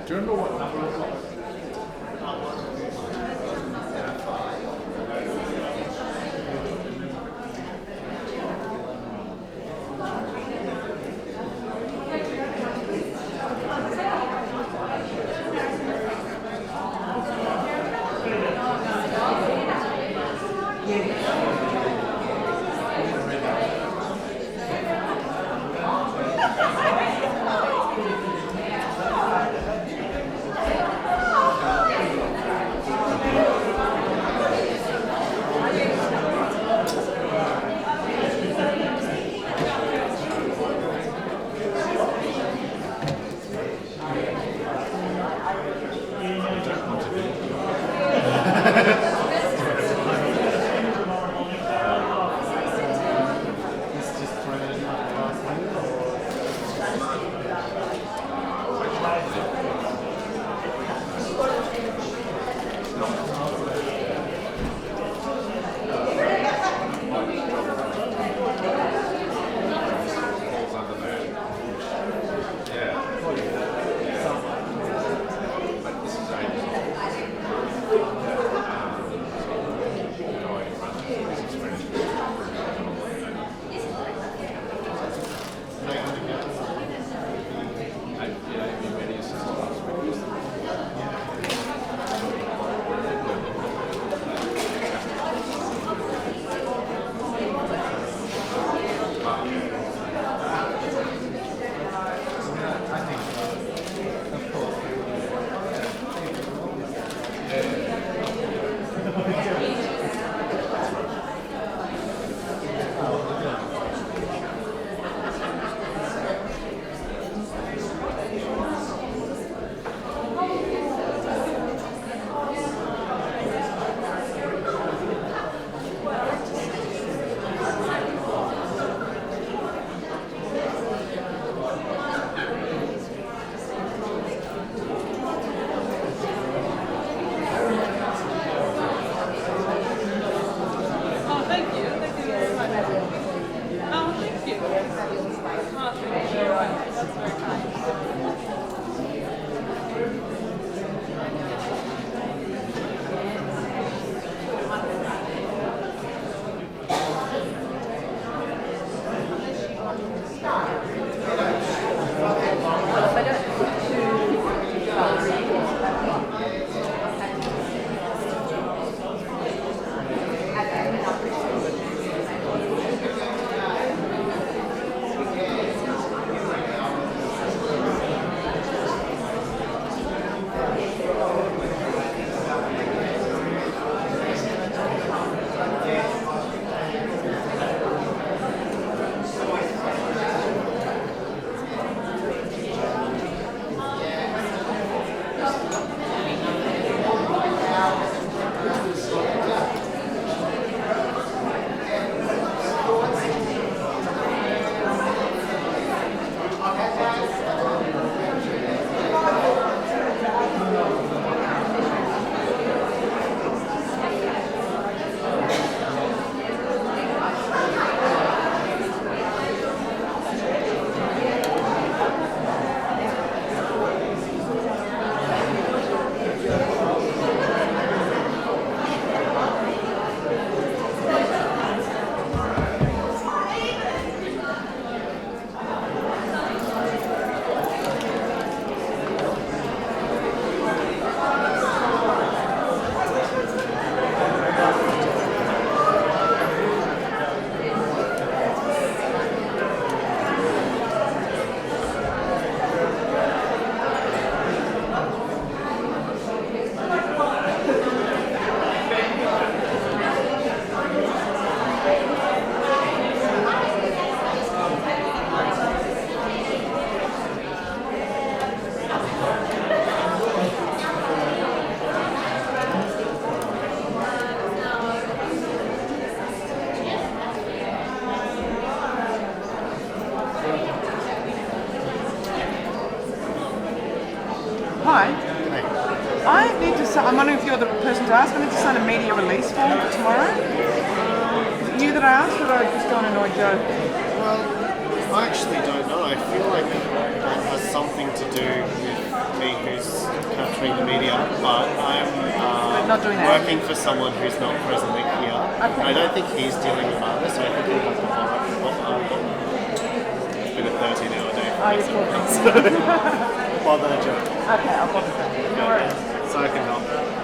Do you remember what number it was? person to ask. I need to sign a media release form for tomorrow. You that I asked, or did I just go and annoy Joe? Well, I actually don't know. I feel like that has something to do with me who's capturing the media, but I'm Not doing that. working for someone who's not presently here. Okay. I don't think he's dealing with others, so I think he'll have to it's been a 13-hour day for Oh, me, you're talking. so bother Joe. Okay, I'll bother Joe. No worries. So I can help.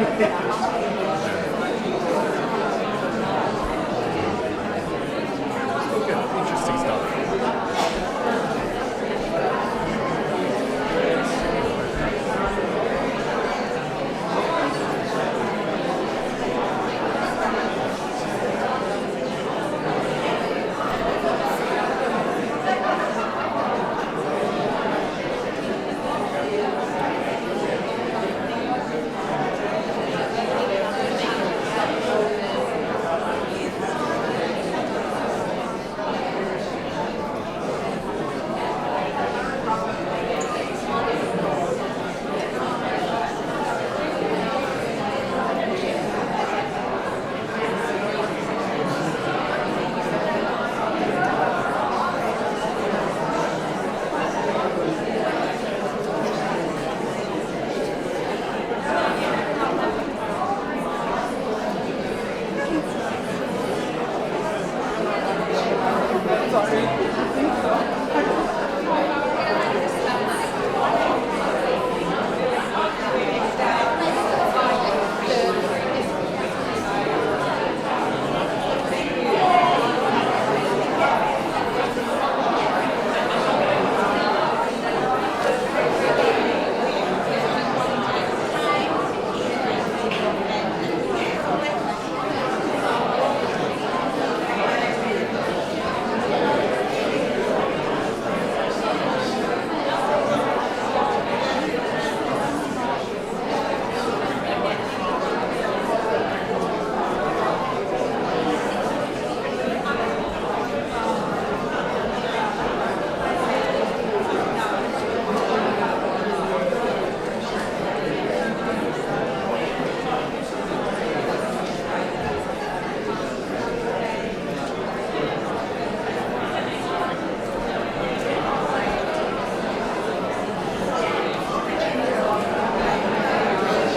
Interesting stuff.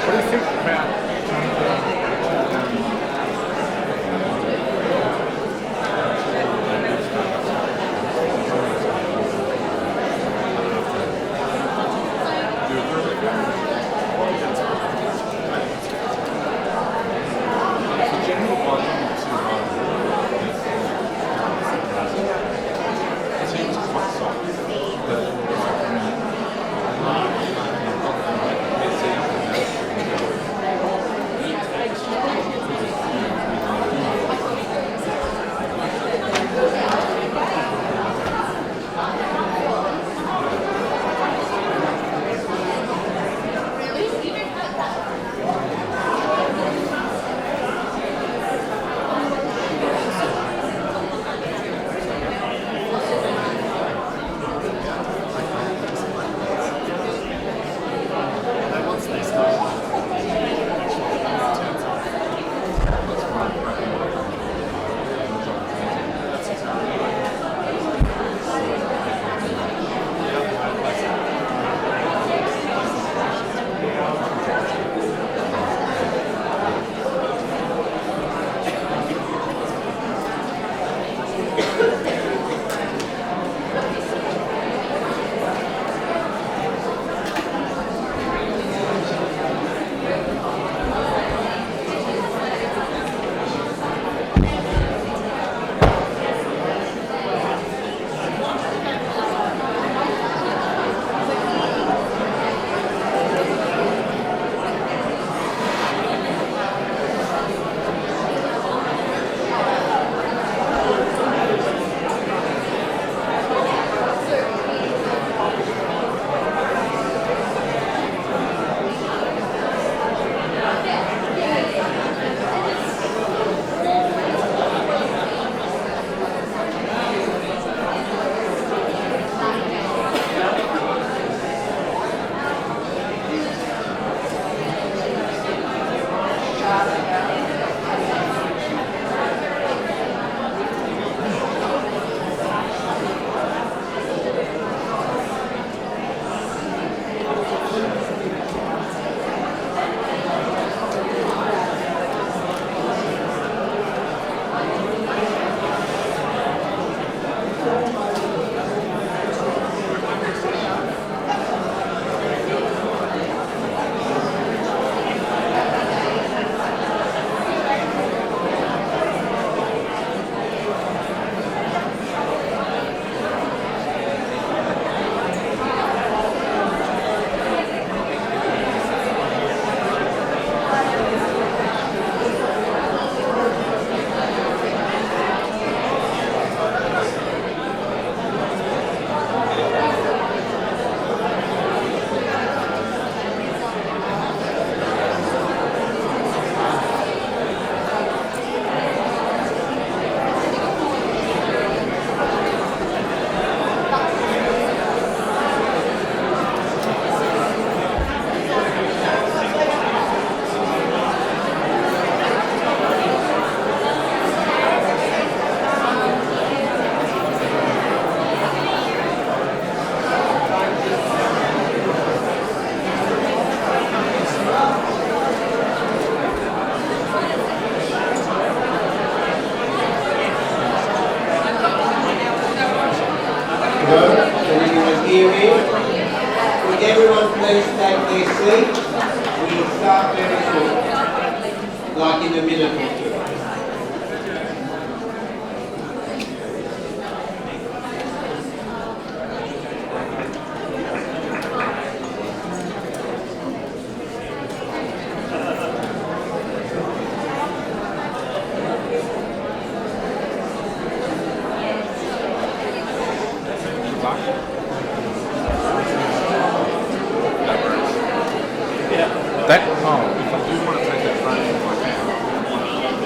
What do you think about they say, we start very soon, like in a minute or two. That, oh, if I do want to take that frame, I can.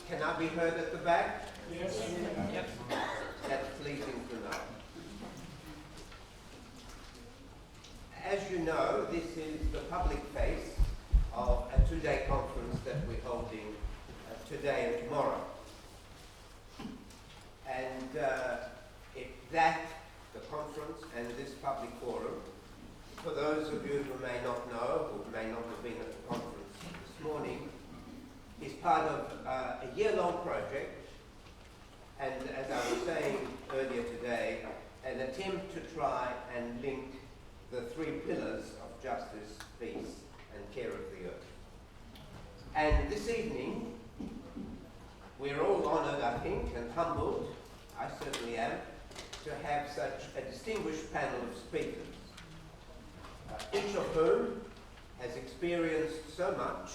Can I be heard at the back? Yes. Yep. That's pleasing to know. As you know, this is the public face of a two-day conference that we're holding today and tomorrow. And the conference and this public forum, for those of you who may not know, who may not have been at the conference this morning, is part of a year-long project, and as I was saying earlier today, an attempt to try and link the three pillars of justice, peace, and care of the earth. And this evening, we're all honoured, I think, and humbled, I certainly am, to have such a distinguished panel of speakers, each of whom has experienced so much,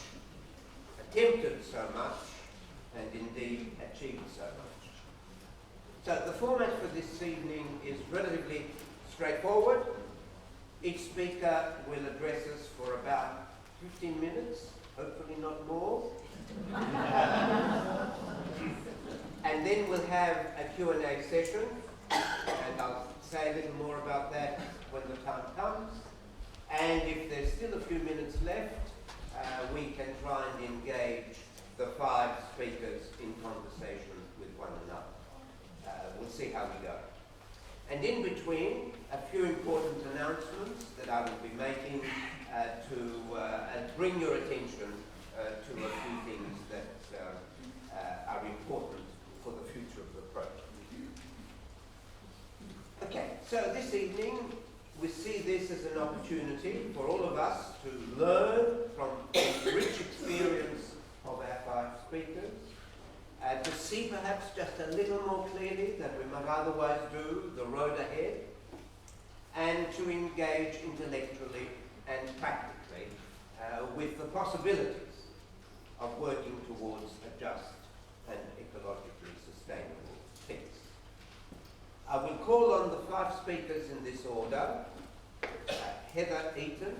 attempted so much, and indeed achieved so much. So the format for this evening is relatively straightforward. Each speaker will address us for about 15 minutes, hopefully not more. And then we'll have a Q&A session, and I'll say a little more about that when the time comes. And if there's still a few minutes left, we can try and engage the five speakers in conversation with one another. We'll see how we go. And in between, a few important announcements that I will be making to bring your attention to a few things that are important for the future of the project. Okay, so this evening we see this as an opportunity for all of us to learn from the rich experience of our five speakers, to see perhaps just a little more clearly than we might otherwise do the road ahead, and to engage intellectually and practically with the possibilities of working towards a just and ecologically sustainable peace. I will call on the five speakers in this order: Heather Eaton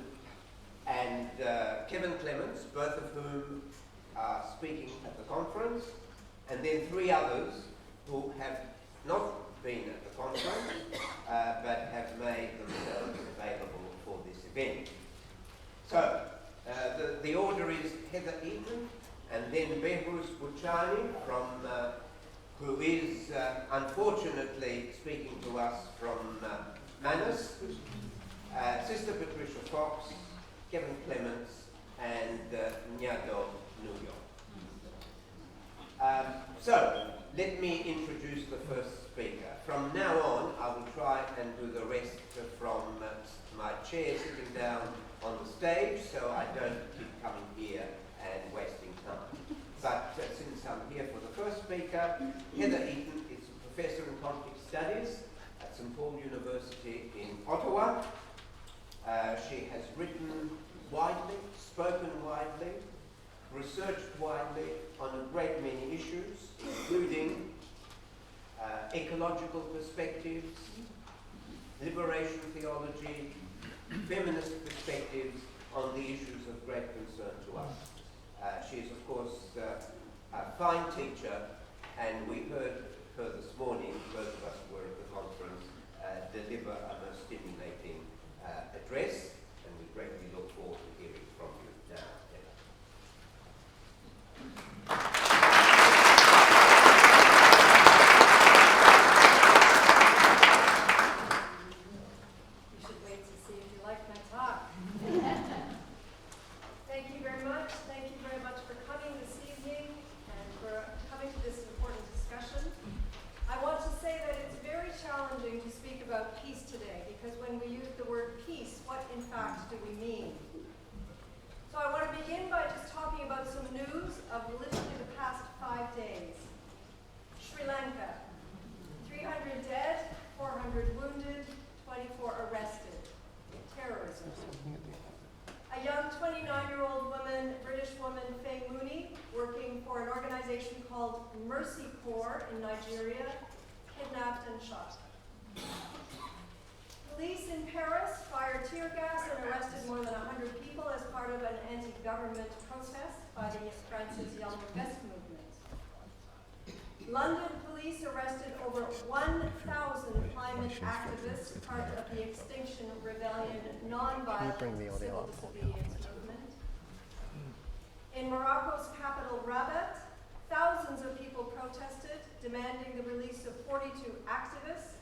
and Kevin Clements, both of whom are speaking at the conference, and then three others who have not been at the conference but have made themselves available for this event. So the order is Heather Eaton, and then Behruz Buchani, who is unfortunately speaking to us from Manus, Sister Patricia Fox, Kevin Clements, and Nyado Nuyo. So let me introduce the first speaker. From now on, I will try and do the rest from my chair sitting down on the stage, so I don't keep coming here and wasting time. But since I'm here for the first speaker, Heather Eaton is a professor in conflict studies at St. Paul University in Ottawa. She has written widely, spoken widely, researched widely on a great many issues, including ecological perspectives, liberation theology, feminist perspectives on the issues of great concern to us. She is, of course, a fine teacher, and we heard her this morning, both of us were at the conference, deliver a most stimulating address, and we greatly look forward to hearing from you now. You should wait to see if you like my talk. Thank you very much. Thank you very much for coming this evening and for coming to this important discussion. I want to say that it's very challenging to speak about peace today, because when we use the word peace, what in fact do we mean? So I want to begin by just talking about some news of literally the past 5 days. Sri Lanka, 300 dead, 400 wounded, 24 arrested. Terrorism. A young 29-year-old woman, British woman, Faye Mooney, working for an organization called Mercy Corps in Nigeria, kidnapped and shot. Police in Paris fired tear gas and arrested more than 100 people as part of an anti-government protest by the France's Young Vest movement. London police arrested over 1,000 climate activists, part of the Extinction Rebellion non-violent civil disobedience movement. In Morocco's capital, Rabat, thousands of people protested, demanding the release of 42 activists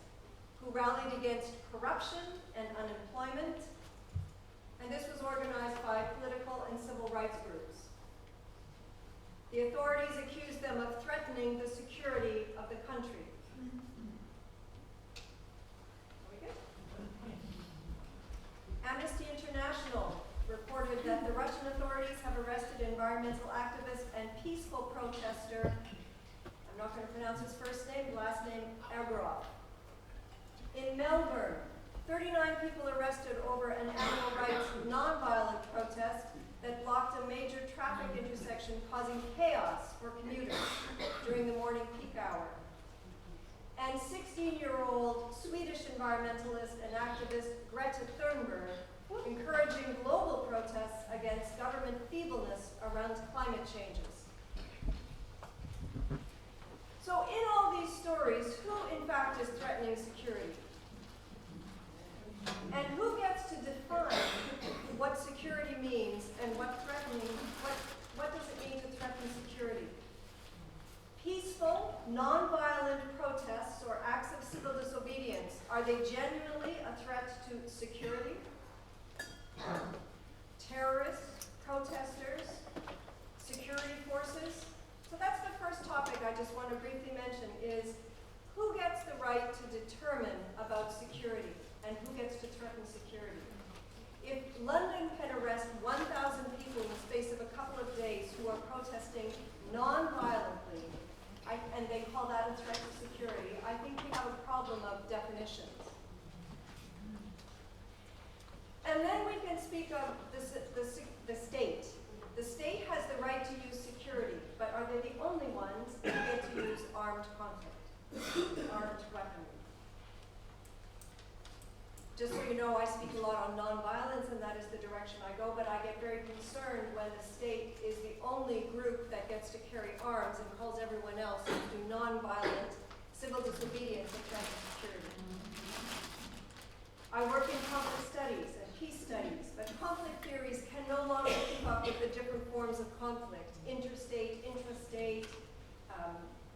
who rallied against corruption and unemployment. And this was organized by political and civil rights groups. The authorities accused them of threatening the security of the country. Are we good? Amnesty International reported that the Russian authorities have arrested environmental activist and peaceful protester, I'm not going to pronounce his first name, last name Agrov. In Melbourne, 39 people arrested over an animal rights nonviolent protest that blocked a major traffic intersection, causing chaos for commuters during the morning peak hour. And 16-year-old Swedish environmentalist and activist Greta Thunberg encouraging global protests against government feebleness around climate changes. So in all these stories, who in fact is threatening security? And who gets to define what security means and what does it mean to threaten security? Peaceful, nonviolent protests or acts of civil disobedience, are they genuinely a threat to security? Terrorists, protesters, security forces? So that's the first topic I just want to briefly mention is who gets the right to determine about security and who gets to threaten security? If London can arrest 1,000 people in the space of a couple of days who are protesting non-violently, and they call that a threat to security, I think we have a problem of definitions. And then we can speak of the state. The state has the right to use security, but are they the only ones who get to use armed conflict, armed weaponry? Just so you know, I speak a lot on nonviolence, and that is the direction I go, but I get very concerned when the state is the only group that gets to carry arms and calls everyone else to do nonviolent civil disobedience and threat to security. I work in conflict studies and peace studies, but conflict theories can no longer keep up with the different forms of conflict, interstate, intrastate.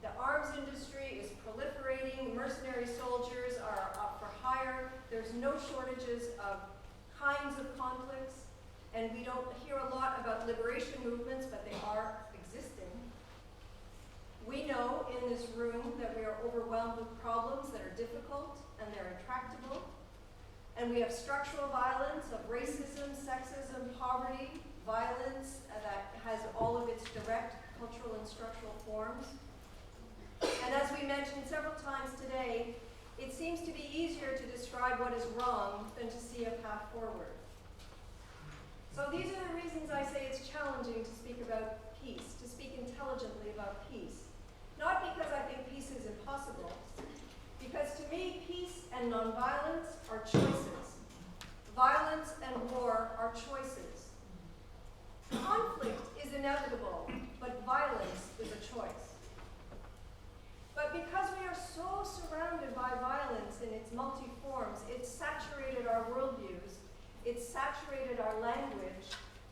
The arms industry is proliferating, mercenary soldiers are up for hire, there's no shortages of kinds of conflicts, and we don't hear a lot about liberation movements, but they are existing. We know in this room that we are overwhelmed with problems that are difficult and they're intractable, and we have structural violence of racism, sexism, poverty, violence that has all of its direct cultural and structural forms. And as we mentioned several times today, it seems to be easier to describe what is wrong than to see a path forward. So these are the reasons I say it's challenging to speak about peace, to speak intelligently about peace. Not because I think peace is impossible, because to me, peace and nonviolence are choices. Violence and war are choices. Conflict is inevitable, but violence is a choice. But because we are so surrounded by violence in its multi-forms, it's saturated our worldviews, it's saturated our language,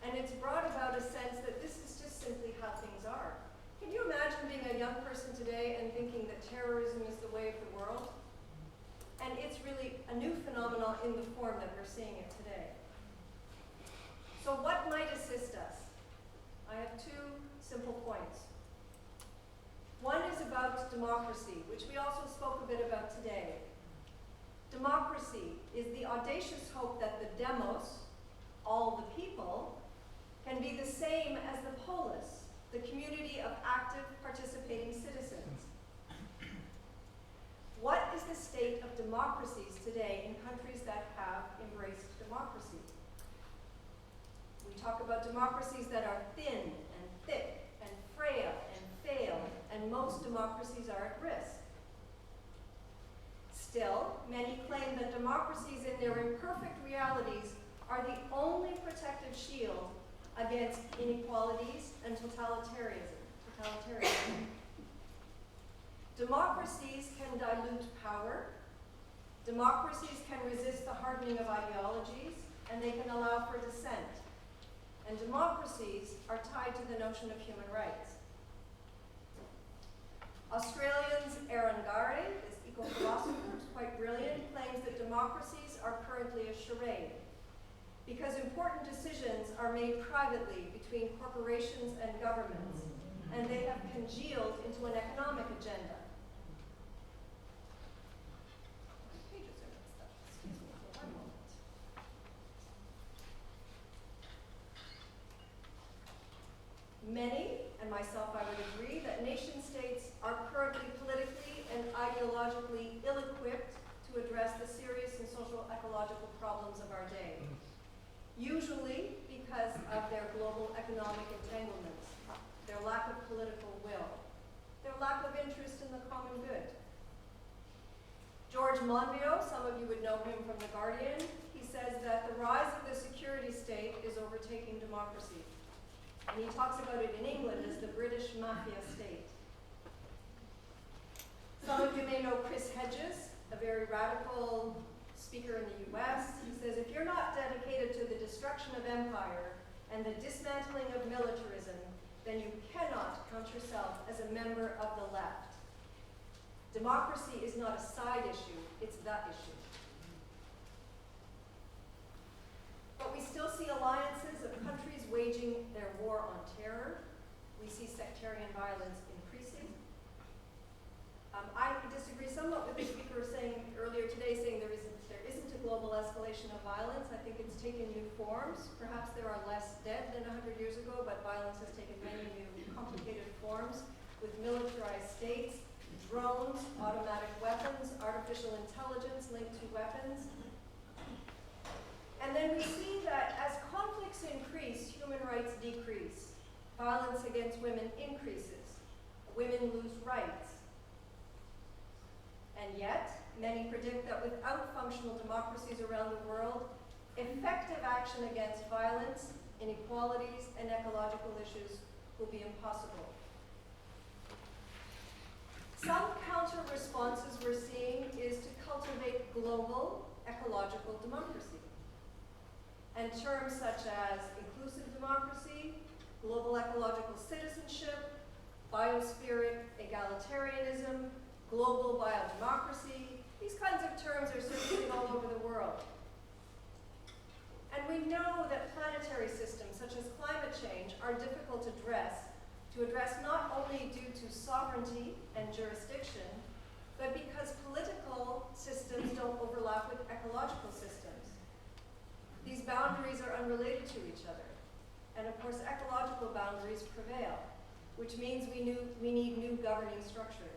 and it's brought about a sense that this is just simply how things are. Can you imagine being a young person today and thinking that terrorism is the way of the world? And it's really a new phenomenon in the form that we're seeing it today. So what might assist us? I have two simple points. One is about democracy, which we also spoke a bit about today. Democracy is the audacious hope that the demos, all the people, can be the same as the polis, the community of active participating citizens. What is the state of democracies today in countries that have embraced democracy? We talk about democracies that are thin and thick and frail and fail, and most democracies are at risk. Still, many claim that democracies in their imperfect realities are the only protective shield against inequalities and totalitarianism. Democracies can dilute power. Democracies can resist the hardening of ideologies, and they can allow for dissent. And democracies are tied to the notion of human rights. Australian's Aaron Gare, this eco-philosopher, who's quite brilliant, claims that democracies are currently a charade because important decisions are made privately between corporations and governments, and they have congealed into an economic agenda. My pages are mixed up. Excuse me for one moment. Many, and myself I would agree, that nation states are currently politically and ideologically ill-equipped to address the serious and social ecological problems of our day, usually because of their global economic entanglements, their lack of political will, their lack of interest in the common good. George Monbiot, some of you would know him from The Guardian, he says that the rise of the security state is overtaking democracy. And he talks about it in England as the British mafia state. Some of you may know Chris Hedges, a very radical speaker in the US. He says, if you're not dedicated to the destruction of empire and the dismantling of militarism, then you cannot count yourself as a member of the left. Democracy is not a side issue, it's the issue. But we still see alliances of countries waging their war on terror. We see sectarian violence increasing. I disagree somewhat with the speaker saying earlier today, saying there isn't a global escalation of violence. I think it's taken new forms. Perhaps there are less dead than 100 years ago, but violence has taken many new complicated forms with militarized states, drones, automatic weapons, artificial intelligence linked to weapons. And then we see that as conflicts increase, human rights decrease. Violence against women increases. Women lose rights. And yet, many predict that without functional democracies around the world, effective action against violence, inequalities, and ecological issues will be impossible. Some counter-responses we're seeing is to cultivate global ecological democracy. And terms such as inclusive democracy, global ecological citizenship, biospheric egalitarianism, global biodemocracy, these kinds of terms are circulating all over the world. And we know that planetary systems such as climate change are difficult to address not only due to sovereignty and jurisdiction, but because political systems don't overlap with ecological systems. These boundaries are unrelated to each other. And of course, ecological boundaries prevail, which means we need new governing structures.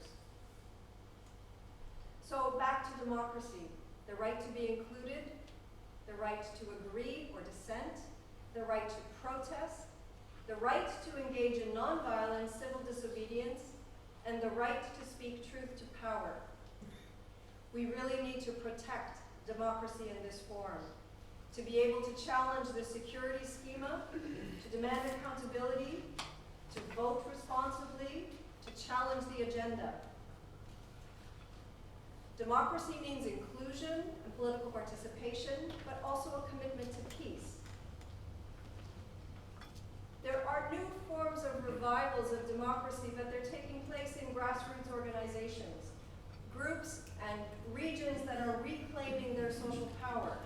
So back to democracy, the right to be included, the right to agree or dissent, the right to protest, the right to engage in nonviolent civil disobedience, and the right to speak truth to power. We really need to protect democracy in this form, to be able to challenge the security schema, to demand accountability, to vote responsibly, to challenge the agenda. Democracy means inclusion and political participation, but also a commitment to peace. There are new forms of revivals of democracy, but they're taking place in grassroots organizations, groups and regions that are reclaiming their social power.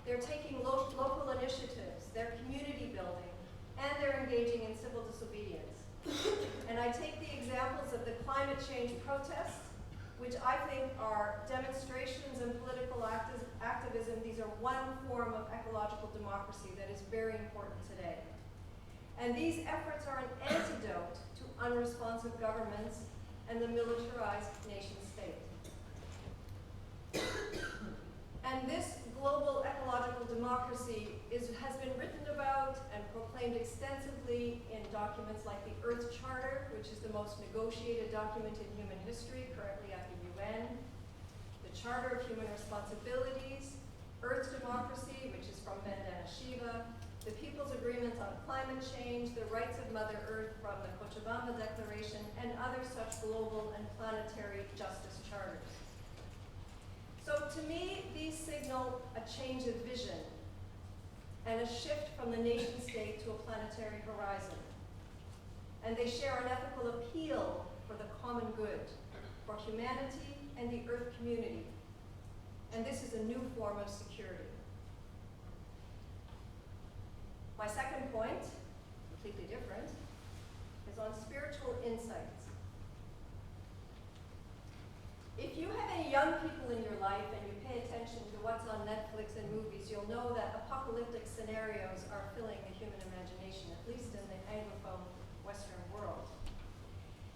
They're taking local initiatives, they're community building, and they're engaging in civil disobedience. And I take the examples of the climate change protests, which I think are demonstrations and political activism. These are one form of ecological democracy that is very important today. And these efforts are an antidote to unresponsive governments and the militarized nation state. And this global ecological democracy has been written about and proclaimed extensively in documents like the Earth Charter, which is the most negotiated document in human history, currently at the UN, the Charter of Human Responsibilities, Earth Democracy, which is from Vandana Shiva, the People's Agreement on Climate Change, the Rights of Mother Earth from the Cochabamba Declaration, and other such global and planetary justice charters. So to me, these signal a change of vision and a shift from the nation state to a planetary horizon. And they share an ethical appeal for the common good, for humanity and the Earth community. And this is a new form of security. My second point, completely different, is on spiritual insights. If you have any young people in your life and you pay attention to what's on Netflix and movies, you'll know that apocalyptic scenarios are filling the human imagination, at least in the Anglophone Western world.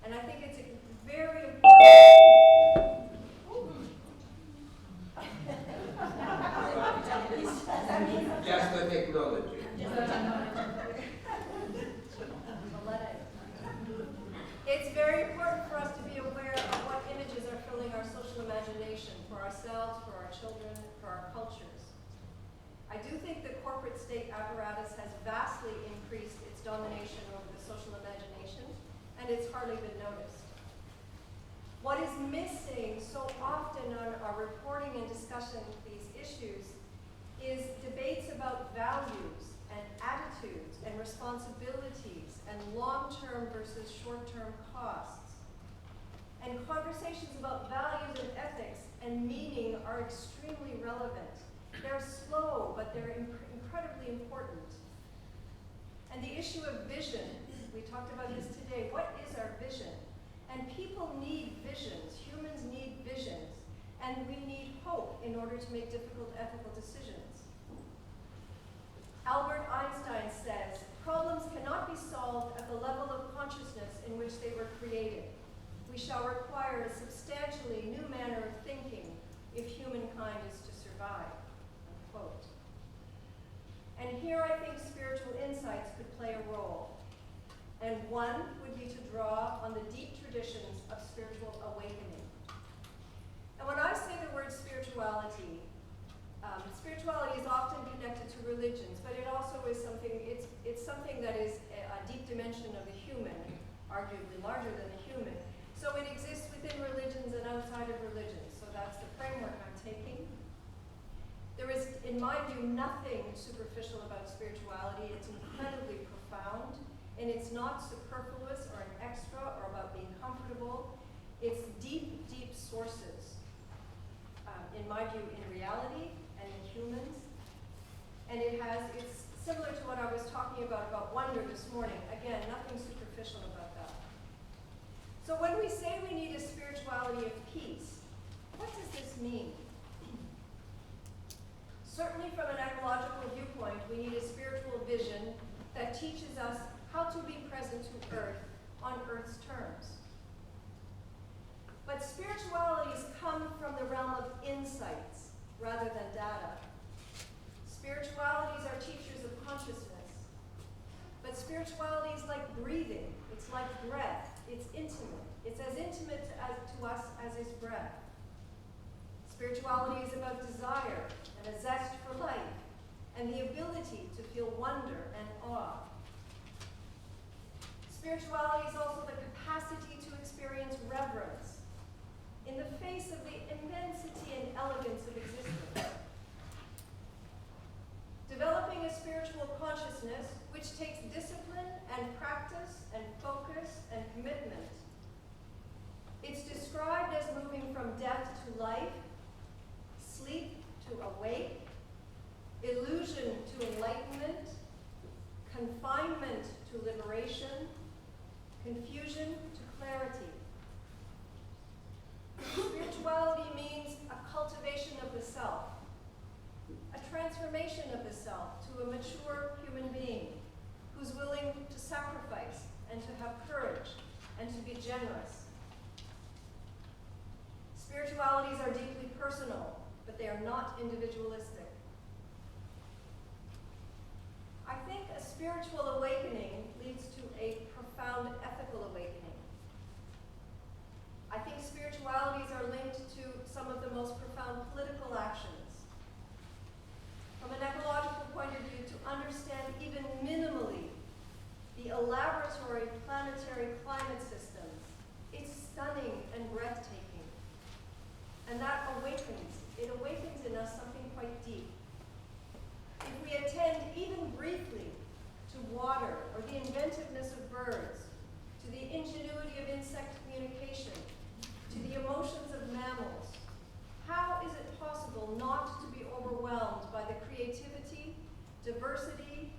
And I think it's very important. Just the technology. It's very important for us to be aware of what images are filling our social imagination for ourselves, for our children, for our cultures. I do think the corporate state apparatus has vastly increased its domination over the social imagination, and it's hardly been noticed. What is missing so often on our reporting and discussion of these issues is debates about values and attitudes and responsibilities and long-term versus short-term costs. And conversations about values and ethics and meaning are extremely relevant. They're slow, but they're incredibly important. And the issue of vision, we talked about this today. What is our vision? And people need visions. Humans need visions. And we need hope in order to make difficult ethical decisions. Albert Einstein says, problems cannot be solved at the level of consciousness in which they were created. We shall require a substantially new manner of thinking if humankind is to survive, unquote. And here I think spiritual insights could play a role. And one would be to draw on the deep traditions of spiritual awakening. And when I say the word spirituality, spirituality is often connected to religions, but it also is something, it's something that is a deep dimension of the human, arguably larger than the human. So it exists within religions and outside of religions. So that's the framework I'm taking. There is, in my view, nothing superficial about spirituality. It's incredibly profound, and it's not superfluous or an extra or about being comfortable. It's deep, deep sources, in my view, in reality and in humans. And it's similar to what I was talking about wonder this morning. Again, nothing superficial about that. So when we say we need a spirituality of peace, what does this mean? Certainly from an ecological viewpoint, we need a spiritual vision that teaches us how to be present to Earth on Earth's terms. But spiritualities come from the realm of insights rather than data. Spiritualities are teachers of consciousness. But spirituality is like breathing. It's like breath. It's intimate. It's as intimate to us as is breath. Spirituality is about desire and a zest for life and the ability to feel wonder and awe. Spirituality is also the capacity to experience reverence in the face of the immensity and elegance of existence. Developing a spiritual consciousness which takes discipline and practice and focus and commitment. It's described as moving from death to life, sleep to awake, illusion to enlightenment, confinement to liberation, confusion to clarity. Spirituality means a cultivation of the self, a transformation of the self to a mature human being who's willing to sacrifice and to have courage and to be generous. Spiritualities are deeply personal, but they are not individualistic. I think a spiritual awakening leads to a profound ethical awakening. I think spiritualities are linked to some of the most profound political actions. From an ecological point of view, to understand us something quite deep. If we attend even briefly to water or the inventiveness of birds, to the ingenuity of insect communication, to the emotions of mammals, how is it possible not to be overwhelmed by the creativity, diversity,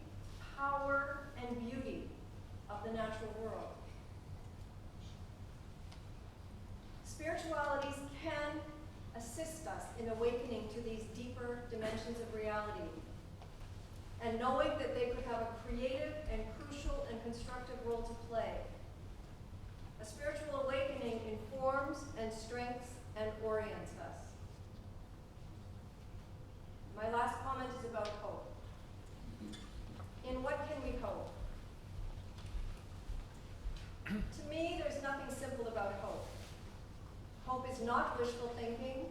power, and beauty of the natural world? Spiritualities can assist us in awakening to these deeper dimensions of reality, and knowing that they could have a creative and crucial and constructive role to play. A spiritual awakening informs and strengthens and orients us. My last comment is about hope. In what can we hope? To me, there's nothing simple about hope. Hope is not wishful thinking,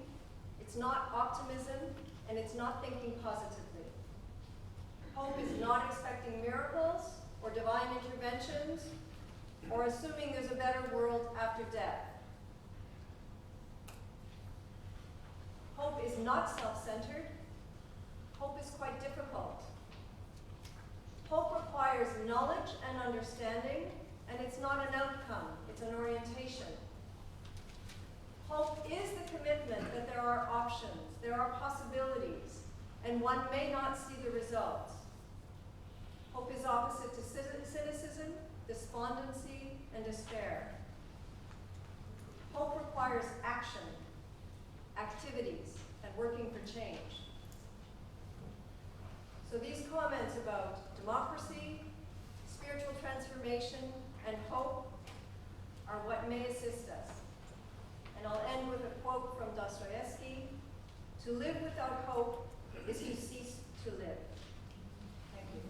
it's not optimism, and it's not thinking positively. Hope is not expecting miracles or divine interventions or assuming there's a better world after death. Hope is not self-centered. Hope is quite difficult. Hope requires knowledge and understanding, and it's not an outcome, it's an orientation. Hope is the commitment that there are options, there are possibilities, and one may not see the results. Hope is opposite to cynicism, despondency, and despair. Hope requires action, activities, and working for change. So these comments about democracy, spiritual transformation, and hope are what may assist us. And I'll end with a quote from Dostoevsky: "To live without hope is to cease to live." Thank you.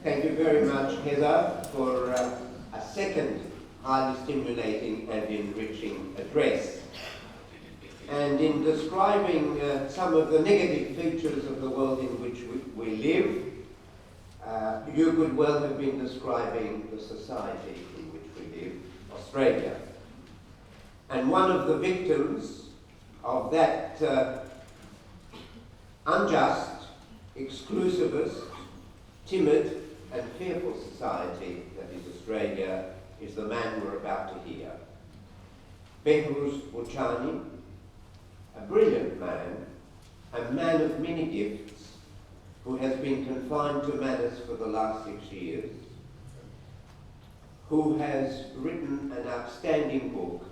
Thank you very much, Heather, for a second highly stimulating and enriching address. And in describing some of the negative features of the world in which we live, you could well have been describing the society in which we live, Australia. And one of the victims of that unjust, exclusivist, timid, and fearful society that is Australia is the man we're about to hear. Behruz Boochani, a brilliant man, a man of many gifts, who has been confined to Manus for the last 6 years, who has written an outstanding book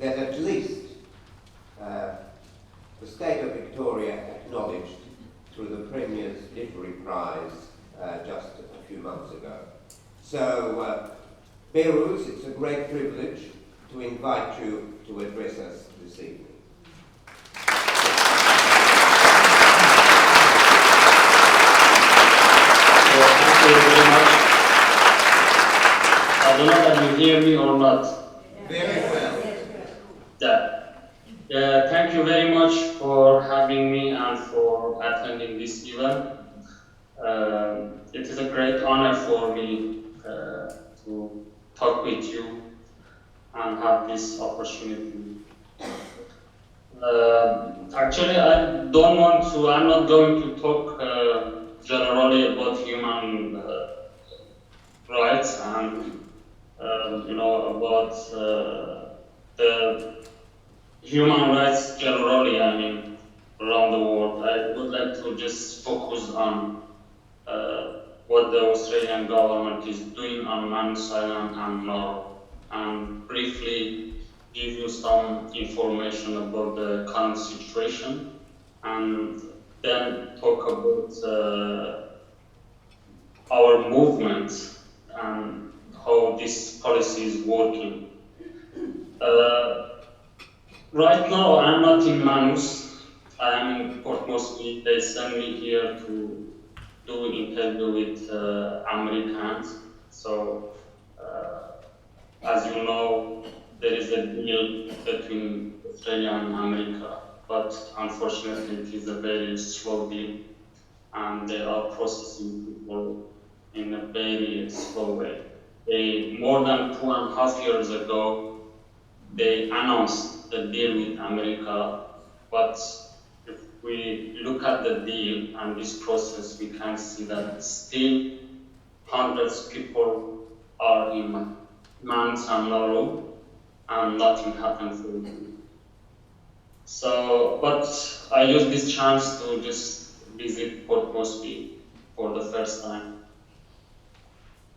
that at least the state of Victoria acknowledged through the Premier's Literary Prize just a few months ago. So, Behruz, it's a great privilege to invite you to address us this evening. Thank you very much. I don't know if you hear me or not. Very well. Thank you very much for having me and for attending this event. It is a great honor for me to talk with you and have this opportunity. Actually, I'm not going to talk generally about human rights and about the human rights generally, around the world. I would like to just focus on what the Australian government is doing on Manus Island and Nauru, and briefly give you some information about the current situation, and then talk about our movement and how this policy is working. Right now, I'm not in Manus. I'm in Port Moresby. They sent me here to do an interview with Americans. So, as you know, there is a deal between Australia and America, but unfortunately, it is a very slow deal, and they are processing people in a very slow way. More than 2.5 years ago, they announced the deal with America, but if we look at the deal and this process, we can see that still hundreds of people are in Mount and Laurel, and nothing happened for them. So, but I use this chance to just visit Port Moresby for the first time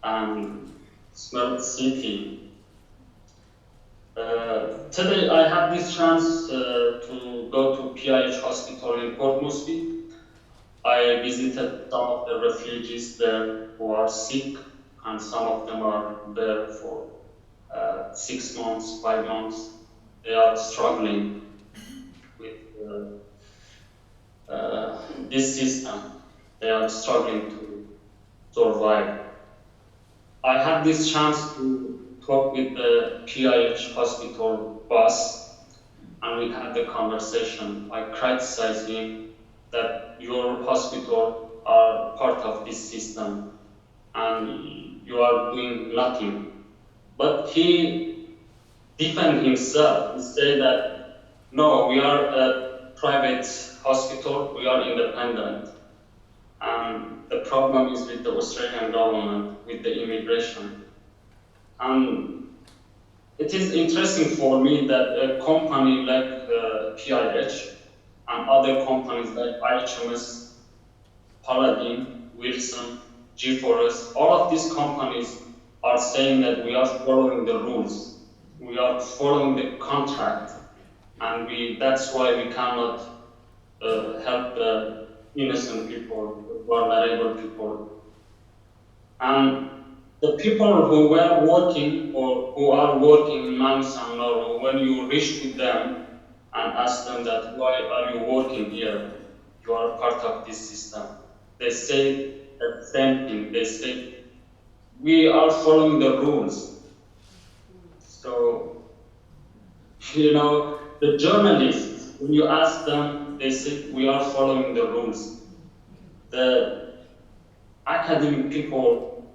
and smell the city. Today I had this chance to go to PIH hospital in Port Moresby. I visited some of the refugees there who are sick, and some of them are there for 6 months, 5 months. They are struggling with this system. They are struggling to survive. I had this chance to talk with the PIH hospital boss, and we had the conversation. I criticized him that your hospital are part of this system and you are doing nothing. But he defended himself. He said that, no, we are a private hospital, we are independent. And the problem is with the Australian government, with the immigration. And it is interesting for me that a company like PIH and other companies like IHMS, Paladin, Wilson, G4S, all of these companies are saying that we are following the rules, we are following the contract, and that's why we cannot help the innocent people, vulnerable people. And the people who were working or who are working in Manus and Nauru, when you reach to them and ask them that why are you working here? You are part of this system. They say the same thing. They say we are following the rules. So, the journalists, when you ask them, they say we are following the rules. The academic people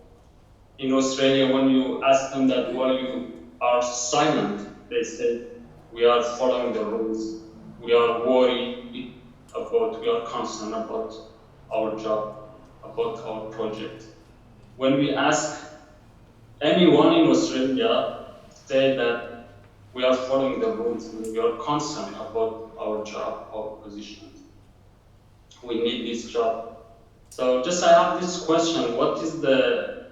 in Australia, when you ask them that why you are silent, they say we are following the rules. We are worried about, we are concerned about our job, about our project. When we ask anyone in Australia, say that we are following the rules and we are concerned about our job, our position. We need this job. So just I have this question, what is the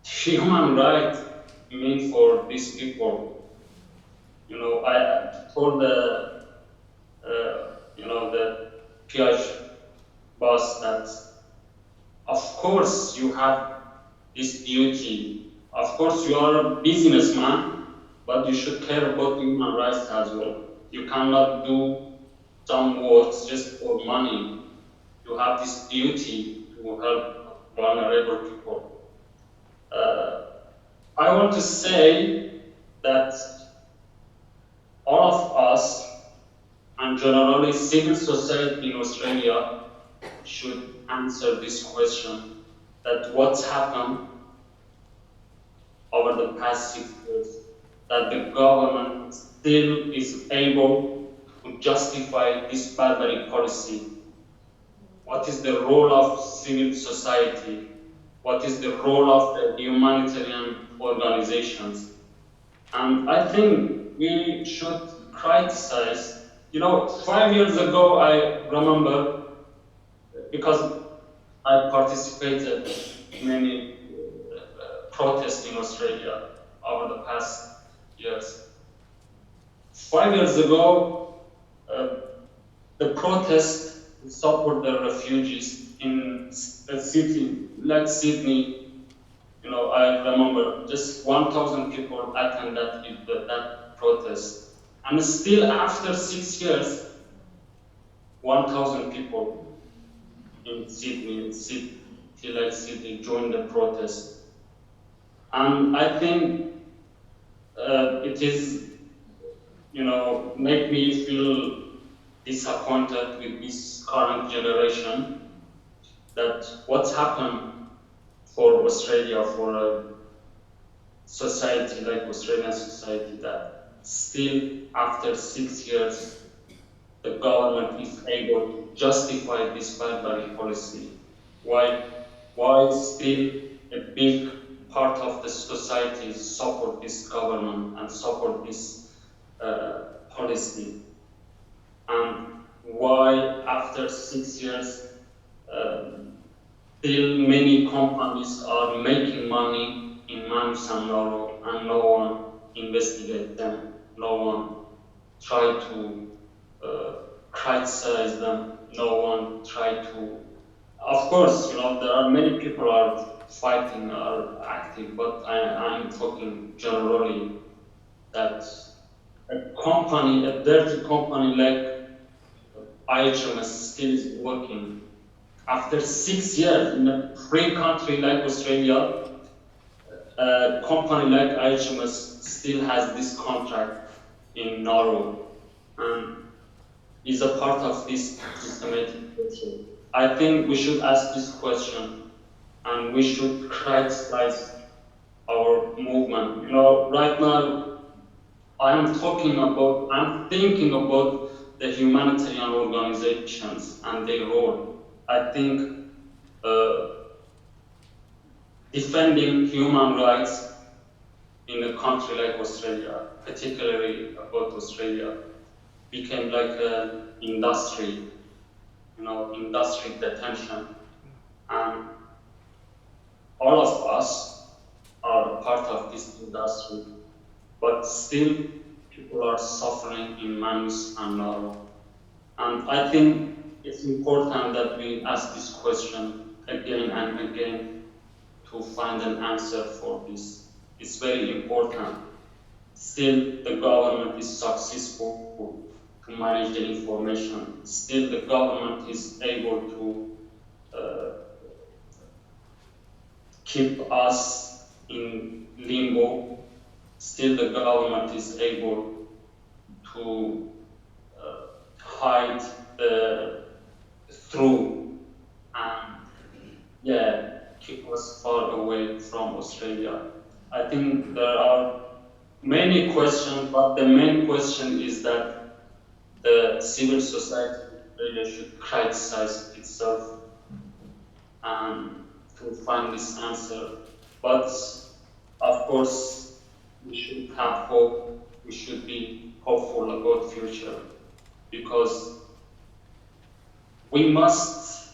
human right mean for these people? I told the PH boss that of course you have this duty. Of course you are a businessman, but you should care about human rights as well. You cannot do some works just for money. You have this duty to help vulnerable people. I want to say that all of us, and generally civil society in Australia, should answer this question, that what's happened over the past 6 years, that the government still is able to justify this barbaric policy. What is the role of civil society? What is the role of the humanitarian organizations? And I think we should criticize. 5 years ago, I remember, because I participated in many protests in Australia over the past years. 5 years ago, the protest to support the refugees in a city like Sydney, I remember just 1,000 people attended that protest. And still after 6 years, 1,000 people in Sydney, city like Sydney, joined the protest. And I think it is, make me feel disappointed with this current generation, that what's happened for Australia, for a society like Australian society, that still after 6 years, the government is able to justify this barbaric policy. Why still a big part of the society support this government and support this policy? And why after 6 years, still many companies are making money in Manus and Nauru, and no one investigate them, no one try to criticize them, no one try to. Of course, there are many people are fighting, are active, but I'm talking generally that a dirty company like IHMS still is working. After 6 years in a free country like Australia, a company like IHMS still has this contract in Nauru and is a part of this systematic pressure. I think we should ask this question and we should criticize our movement. Right now I'm thinking about the humanitarian organizations and their role. I think defending human rights in a country like Australia, particularly about Australia, became like an industry, industry detention. And all of us are part of this industry, but still people are suffering in Manus and Nauru. And I think it's important that we ask this question again and again to find an answer for this. It's very important. Still, the government is successful to manage the information. Still, the government is able to keep us in limbo. Still, the government is able to hide the truth and keep us far away from Australia. I think there are many questions, but the main question is that the civil society really should criticize itself and to find this answer. But of course, we should have hope. We should be hopeful about future because we must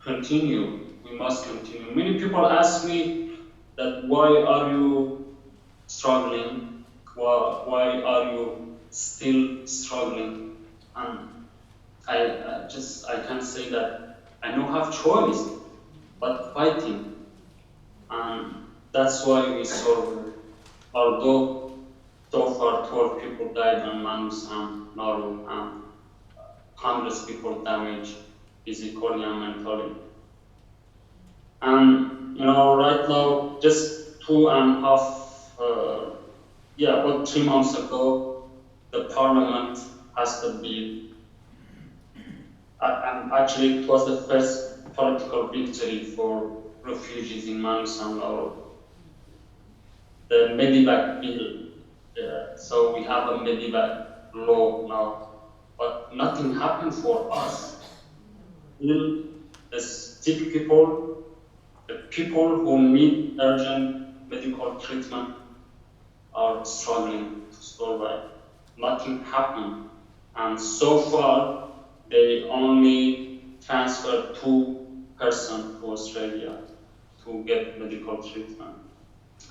continue. We must continue. Many people ask me that why are you struggling? Why are you still struggling? And I can say that I don't have choice but fighting. And that's why we survive. Although so far 12 people died on Manus and Nauru and hundreds of people damaged physically and mentally. And right now, just 3 months ago, the parliament passed a bill. And actually, it was the first political victory for refugees in Manus and Nauru. The Medivac bill. So we have a Medivac law now, but nothing happened for us. Still, the sick people, the people who need urgent medical treatment are struggling to survive. Nothing happened. And so far, they only transferred 2 persons to Australia to get medical treatment.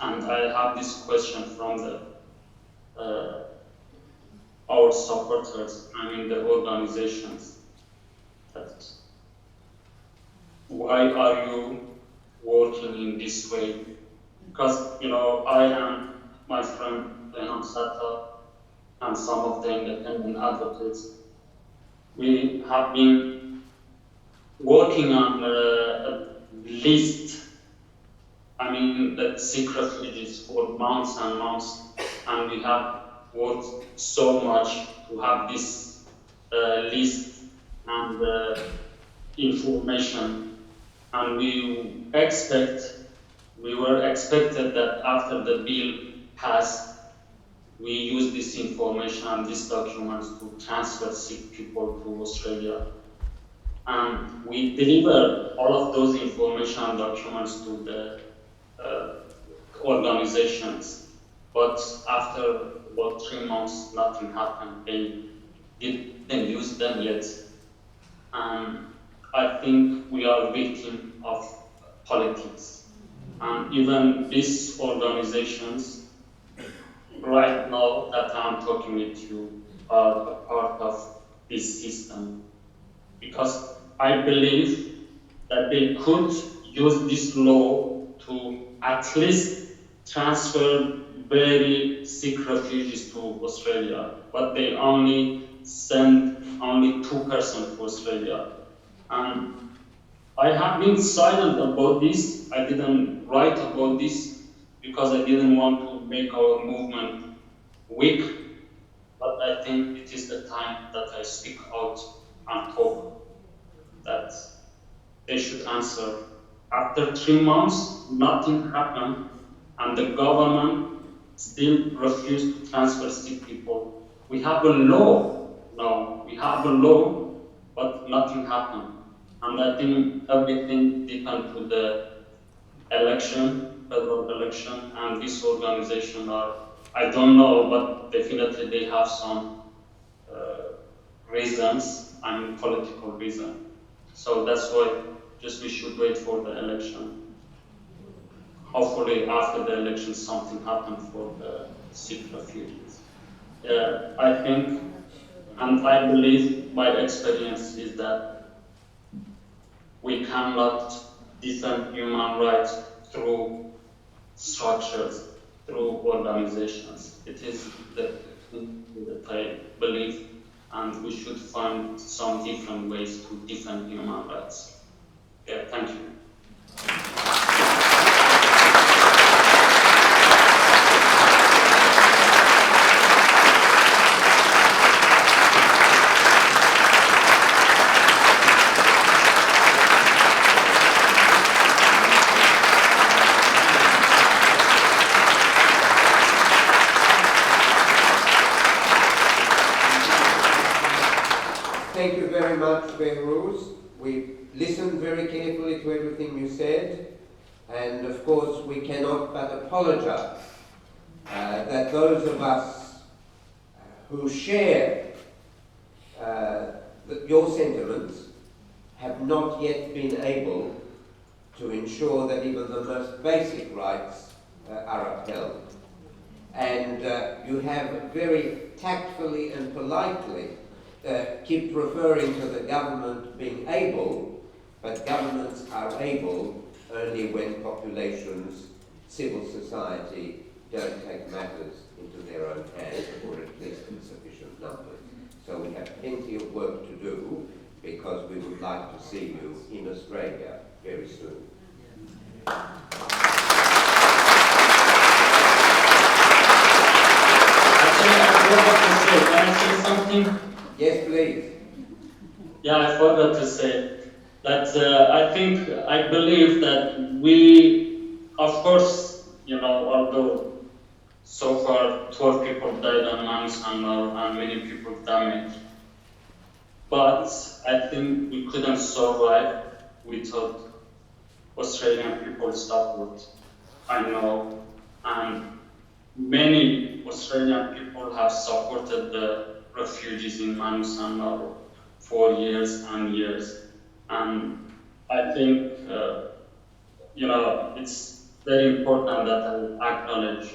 And I have this question from our supporters, the organizations, that why are you working in this way? Because, I and my friend Renan Sata and some of the independent advocates, we have been working on a list, the sick refugees for months and months, and we have worked so much to have this list and information, and we expect we were expected that after the bill passed, we use this information and these documents to transfer sick people to Australia. And we deliver all of those information and documents to the organizations. But after about 3 months, nothing happened. They didn't use them yet. And I think we are victim of politics. And even these organizations, right now that I'm talking with you, are a part of this system. Because I believe that they could use this law to at least transfer very sick refugees to Australia, but they only send only 2% to Australia. And I have been silent about this. I didn't write about this because I didn't want to make our movement weak, but I think it is the time that I speak out and talk that they should answer. After 3 months, nothing happened, and the government still refused to transfer sick people. We have a law now. We have a law, but nothing happened. And I think everything depends to the election, federal election, and this organization are, I don't know, but definitely they have some reasons and political reason. So that's why just we should wait for the election. Hopefully after the election something happens for the sick refugees. I think, and I believe my experience is that we cannot defend human rights through structures, through organizations. It is the thing that I believe, and we should find some different ways to defend human rights. Yeah, thank you. Thank you very much, Behruz. We listened very carefully to everything you said, and of course we cannot but apologize that those of us who share your sentiments have not yet been able to ensure that even the most basic rights are upheld. And you have very tactfully and politely keep referring to the government being able, but governments are able only when populations, civil society, don't take matters into their own hands, or at least in sufficient numbers. So we have plenty of work to do, because we would like to see you in Australia very soon. Can I say something? Yes, please. Yeah, I forgot to say that I believe that we, of course, although so far 12 people died on Manus and many people damaged, but I think we couldn't survive without Australian people's support. I know, and many Australian people have supported the refugees in Manus and Nauru for years and years. And I think, it's very important that I acknowledge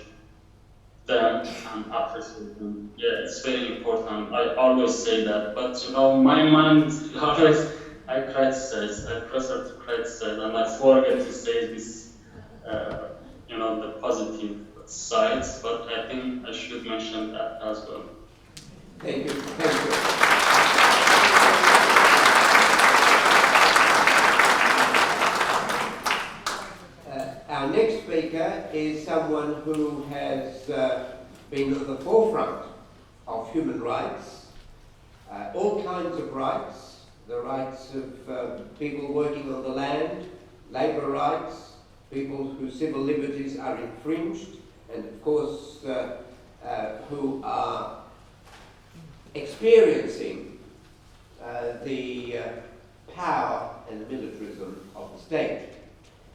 them and appreciate them. Yeah, it's very important. I always say that, but my mind always, I criticize. I prefer to criticize, and I forget to say this, the positive sides, but I think I should mention that as well. Thank you. Thank you. Our next speaker is someone who has been at the forefront of human rights, all kinds of rights, the rights of people working on the land, labour rights, people whose civil liberties are infringed, and of course who are experiencing the power and the militarism of the state.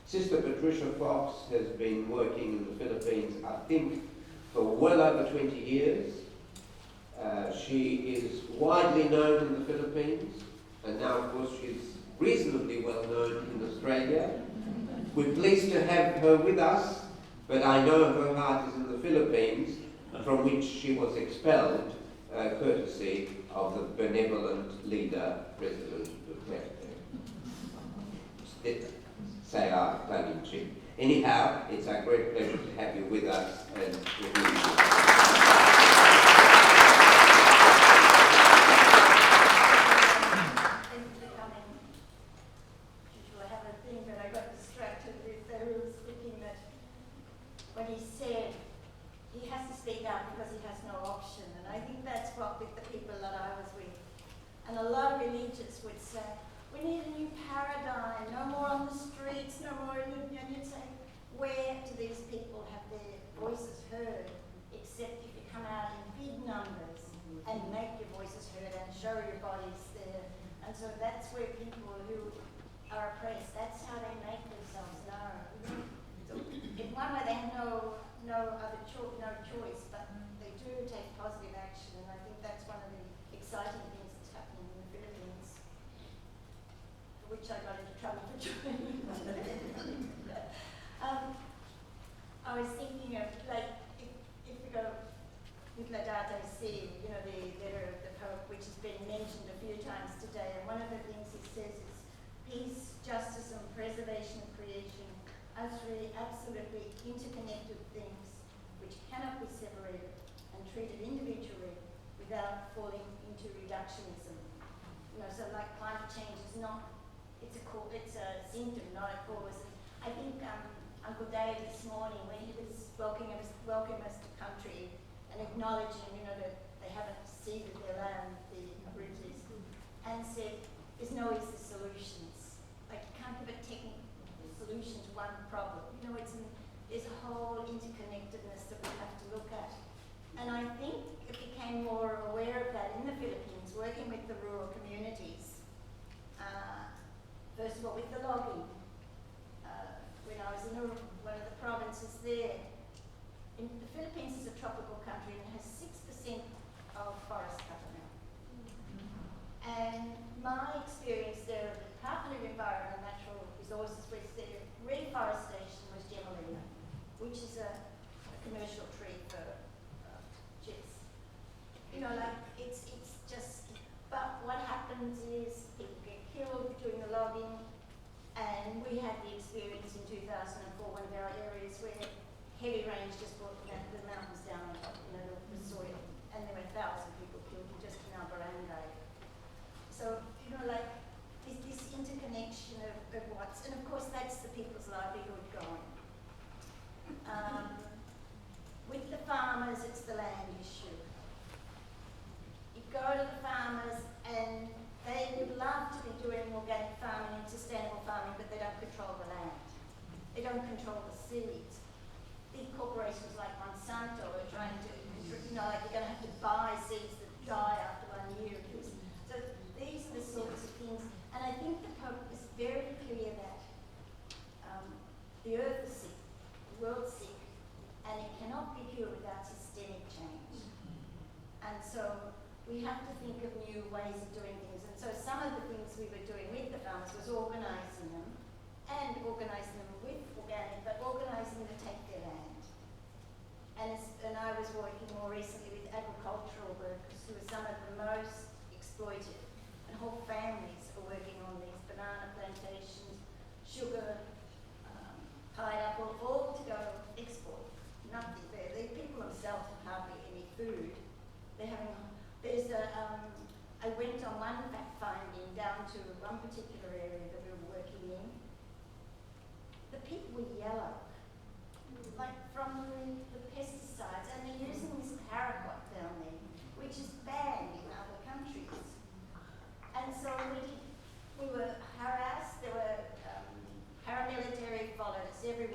Sister Patricia Fox has been working in the Philippines, I think, for well over 20 years. She is widely known in the Philippines, and now, of course, she's reasonably well known in Australia. We're pleased to have her with us, but I know her heart is in the Philippines, from which she was expelled, courtesy of the benevolent leader, President Duterte. Say our tongue in cheek. Anyhow, it's a great pleasure to have you with us and with you. When he said he has to speak out because he has no option, and I think that's what with the people that I was with. And a lot of religious would say, we need a new paradigm, no more on the streets, no more, and you'd say, where do these people have their voices heard, except if you come out in big numbers and make your voices heard and show your bodies there. And so that's where people who are oppressed, that's how they make themselves known. In one way, they have no choice, but they do take positive action, and I think that's one of the exciting things that's happening in the Philippines, for which I got into trouble for joining. I was thinking of, like, if we go with Laudato Si, you know, the letter of the Pope, which has been mentioned a few times today, and one of the things he says is peace, justice, and preservation of creation are three absolutely interconnected things which cannot be separated and treated individually without falling into reductionism. You know, so like climate change is not, it's a symptom, not a cause. And I think Uncle Dave this morning, when he was welcoming us to country and acknowledging, you know, that they haven't ceded their land, the Aborigines, and said, there's no easy solutions. Like, you can't give a technical solution to one problem. You know, there's a whole interconnectedness that we have to look at. And I think it became more aware of that in the Philippines, working with the rural communities. First of all, with the logging. When I was in one of the provinces there, the Philippines is a tropical country and has 6% of forest cover now. And my experience there of the Department of Environment and Natural Resources was their reforestation was Camilleri, which is a commercial tree for chips. You know, like it's just, but what happens is people get killed doing the logging, and we had the experience in 2004, one of our areas where heavy rains just brought the mountains down on top, you know, the soil, and there were 1,000 people killed just in our barangay. So, you know, like, this interconnection of what's, and of course that's the people's livelihood going. With the farmers, it's the land issue. You go to the farmers and they would love to be doing organic farming and sustainable farming, but they don't control the land. They don't control the seeds. Big corporations like Monsanto are trying to, you know, like you're going to have to buy seeds that die after 1 year. So these are the sorts of things, and I think the Pope is very clear that the earth is sick, the world's sick, and it cannot be cured without systemic change. And so we have to think of new ways of doing things. And so some of the things we were doing with the farmers was organising them, and organising them with organic, but organising them to take their land. And I was working more recently with agricultural workers who are some of the most exploited, and whole families are working on these banana plantations, sugar, pineapple, all to go export. Nothing there. The people themselves have hardly any food. I went on one fact finding down to one particular area that we were working in. The people were yellow, like from the pesticides, and they're using this paraquat down there, which is banned in other countries. And so we were harassed. There were paramilitary followed us everywhere.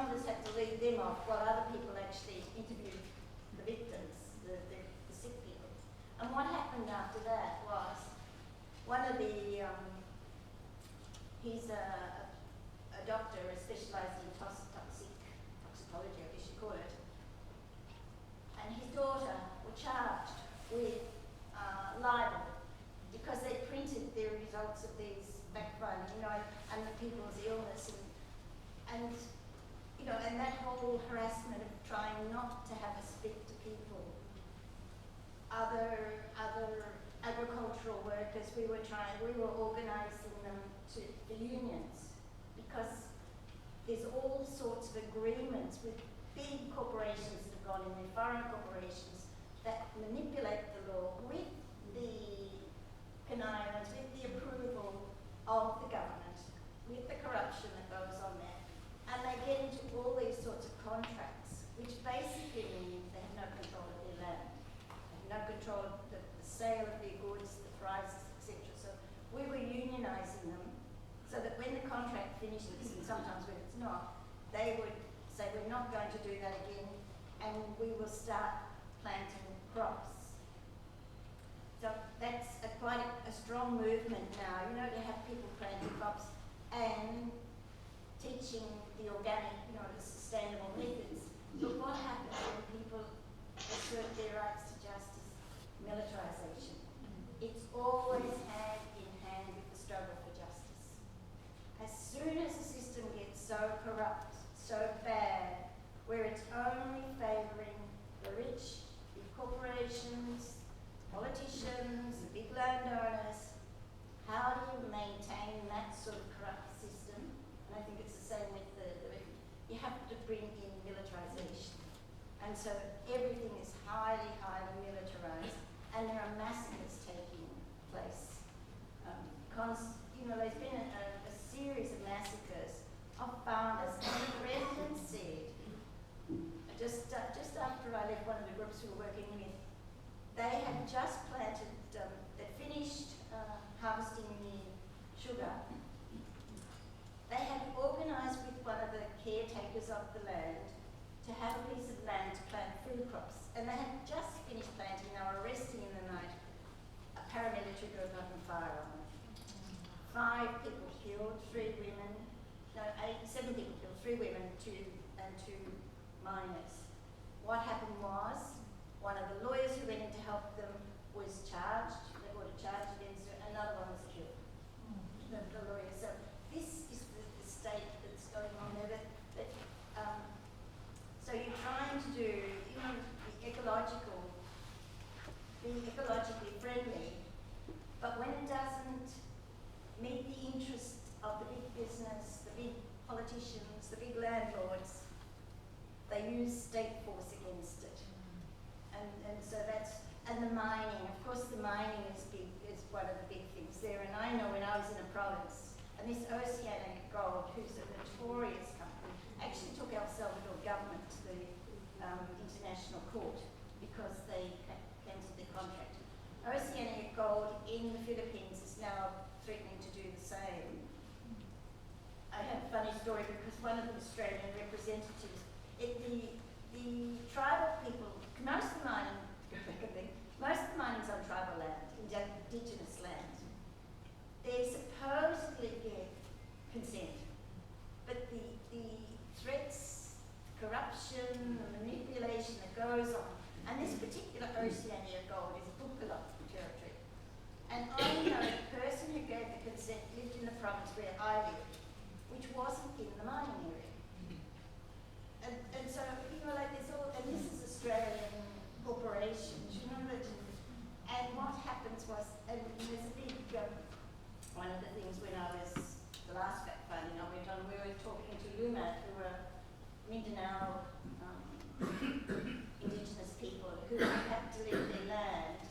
of us had to lead them off while other people actually interviewed the victims, the sick people. And what happened after that was one of the, he's a doctor specialised in toxicology, I guess you call it, and his daughter were charged with libel because they printed the results of these fact-finding, and the people's illness, and that whole harassment of trying not to have us speak to people. Other agricultural workers, we were organising them for unions, because there's all sorts of agreements with big corporations that have gone in there, foreign corporations, that manipulate the law with the connivance, with the approval of the government, with the corruption that goes on there. And they get into all these sorts of contracts, which basically means they have no control of their land. They have no control of the sale of their goods, the prices, etc. So we were unionising them so that when the contract finishes, and sometimes when it's not, they would say, we're not going to do that again, and we will start planting crops. So that's quite a strong movement now, to have people planting crops and teaching the organic, the sustainable methods. But what happens when people assert their rights to justice? Militarisation. It's always hand in hand with the struggle for justice. As soon as the system gets so corrupt, so bad, where it's only favouring the rich, big corporations, politicians, the big landowners, how do you maintain that sort of corrupt system? And I think it's the same with you have to bring in militarisation. And so everything is highly, highly militarised, and there are massacres taking place. There's been a series of massacres of farmers, and the president said, just after I left one of the groups we were working with, they had just planted, they finished harvesting the sugar. They had organised with one of the caretakers of the land to have a piece of land to plant food crops. And they had just finished planting, they were arresting in the night a paramilitary group opened fire on them. 5 people killed, 7 people killed, 3 women, and 2 minors. What happened was, one of the lawyers who went in to help them was charged. They brought a charge against her. Another one was killed. The lawyer. So this is the state that's going on there. So you're trying to do, be ecologically friendly, but when it doesn't meet the interest of the big business, the big politicians, the big landlords, they use state force against it. And so and the mining, of course the mining is one of the big things there. And I know when I was in a province, and this Oceanic Gold, who's a notorious company, actually took El Salvador government to the International Court because they cancelled their contract. Oceanic Gold in the Philippines is now threatening to do the same. I have a funny story because one of the Australian representatives, the tribal people, most of the mining's on tribal land, indigenous land. They supposedly get consent, but the threats, corruption, the manipulation that goes on, and this particular Oceania Gold is Bupala territory. And I know the person who gave the consent lived in the province where I live, which wasn't in the mining area. And so, there's all, and this is Australian corporations, that, and what happens was, and there's a big, one of the things when I was, the last fact finding I went on, we were talking to Lumat, who were Mindanao indigenous people who had to leave their land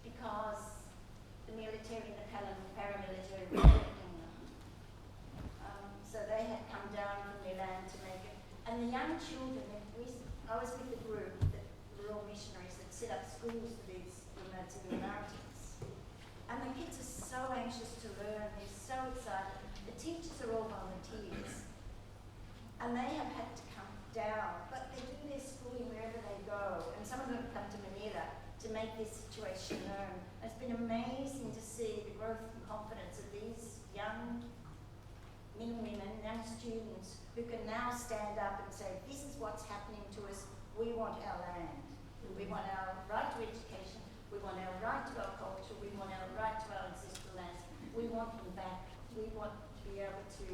because the military and the paramilitary were threatening them. So they had come down from their land to make it. And the young children, I was with the group that were all missionaries that set up schools for these nomads in the mountains. And the kids are so anxious to learn, they're so excited. The teachers are all volunteers. And they have had to make this situation known. It's been amazing to see the growth and confidence of these young men and women, young students, who can now stand up and say, this is what's happening to us, we want our land. We want our right to education, we want our right to our culture, we want our right to our ancestral lands, we want them back, we want to be able to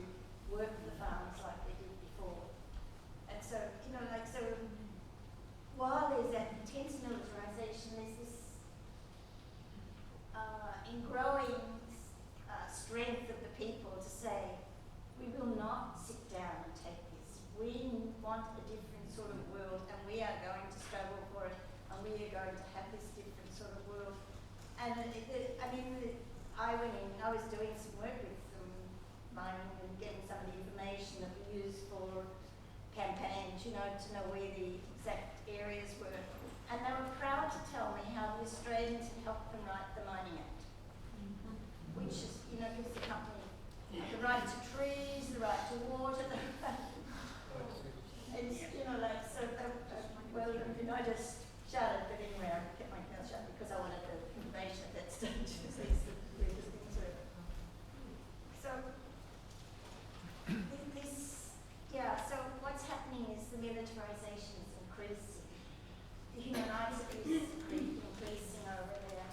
work with the farmers like they did before. And so, you know, like, so while there's that intense militarisation, there's this growing strength of the people to say, we will not sit down and take this. We want a different sort of world, and we are going to struggle for it, and we are going to have this different sort of world. And I went in, I was doing some work with mining and getting some of the information that we use for campaigns, you know, to know where the exact areas were. And they were proud to tell me how the Australians had helped them write the Mining Act, which is, you know, gives the company the right to trees, the right to water, and, you know, like, so, well, you know, I just shouted, but anyway, I kept my mouth shut because I wanted the information at that stage, because these are the weirdest things were. So, so what's happening is the militarisation is increasing. The human rights abuse is increasing over there.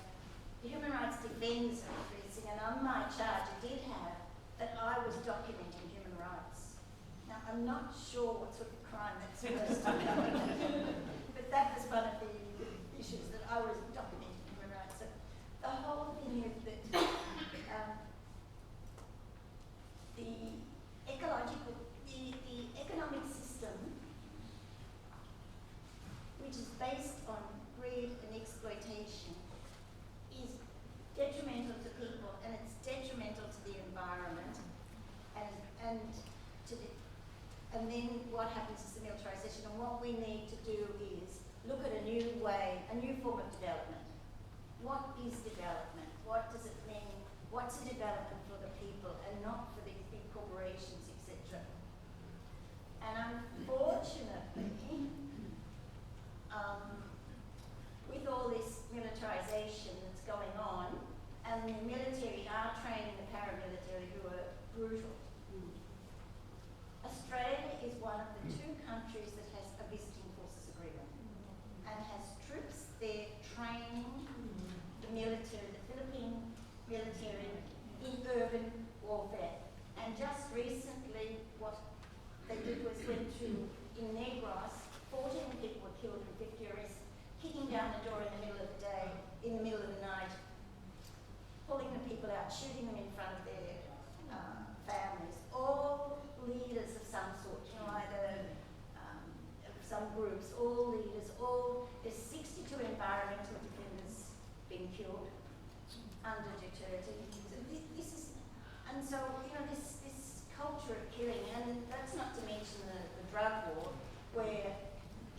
The human rights defenders are increasing, and on my charge I did have that I was documenting human rights. Now, I'm not sure what sort of crime that's supposed to be, but that was one of the issues, that I was documenting human rights. So the whole thing is that the economic system, which is based on greed and exploitation, is detrimental to people, and it's detrimental to the environment, and then what happens is the militarisation. And what we need to do is look at a new way, a new form of development. What is development? What does it mean? What's a development for the people and not for these big corporations, etc.? And unfortunately, with all this militarisation that's going on, and the military are training the paramilitary who are brutal. Australia is one of the two countries that has a visiting forces agreement and has troops there training the military, the Philippine military, in urban warfare. And just recently, what they did was went to, in Negros, 14 people were killed and 50 arrested, kicking down the door in the middle of the day, in the middle of the night, pulling the people out, shooting them in front of their families. All leaders of some sort, you know, either some groups, all leaders, there's 62 environmental defenders being killed under Duterte. So this is, and so, you know, this culture of killing, and that's not to mention the drug war, where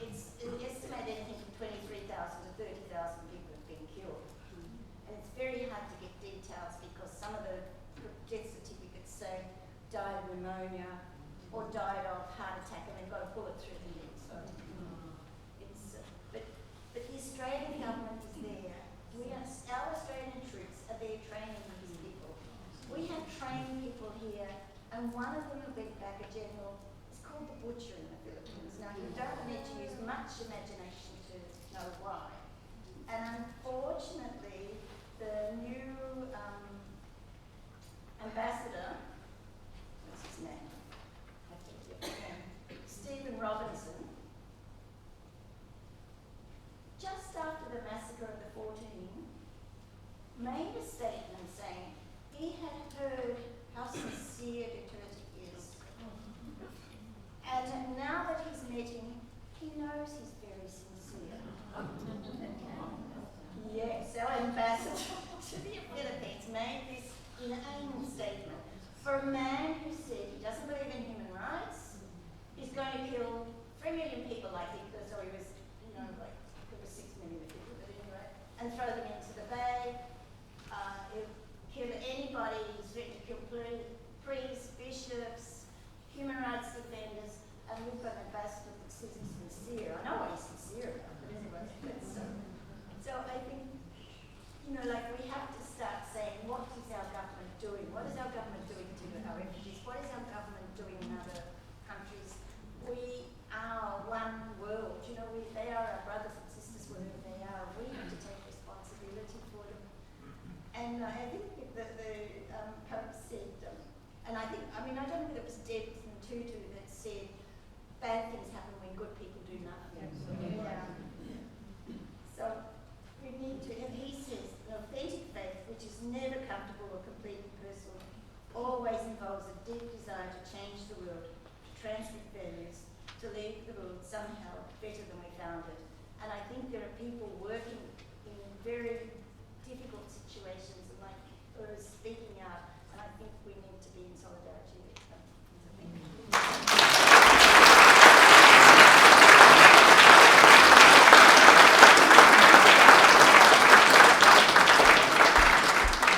it's estimated anything from 23,000 to 30,000 people have been killed. And it's very hard to get details because some of the death certificates say died of pneumonia or died of heart attack, and they've got a bullet through the head. So it's but the Australian government is there. Our Australian troops are there training these people. We have trained people here, and one of them, a backpacker general, is called the Butcher in the Philippines. Now, you don't need to use much imagination to know why. And unfortunately, the new ambassador, what's his name? Stephen Robinson, just after the massacre of the 14, made a statement saying he had heard how sincere Duterte is. And now that he's met him, he knows he's very sincere. Yes, our ambassador to the Philippines made this inane statement for a man who said he doesn't believe in human rights, he's going to kill 3 million people like he was, or he was, you know, like, there were 6 million people, but anyway, and throw them into the bay. He'll kill anybody, he's written to kill priests, bishops, human rights defenders, and we've got an ambassador that says he's sincere. I know what he's sincere about, but anyway, so I think said, bad things happen when good people do nothing. Yeah. So we need to, and he says, an authentic faith which is never comfortable or completely personal, always involves a deep desire to change the world, to transmit values, to leave the world somehow better than we found it. And I think there are people working in very difficult situations and like speaking out, and I think we need to be in solidarity with them. So thank you.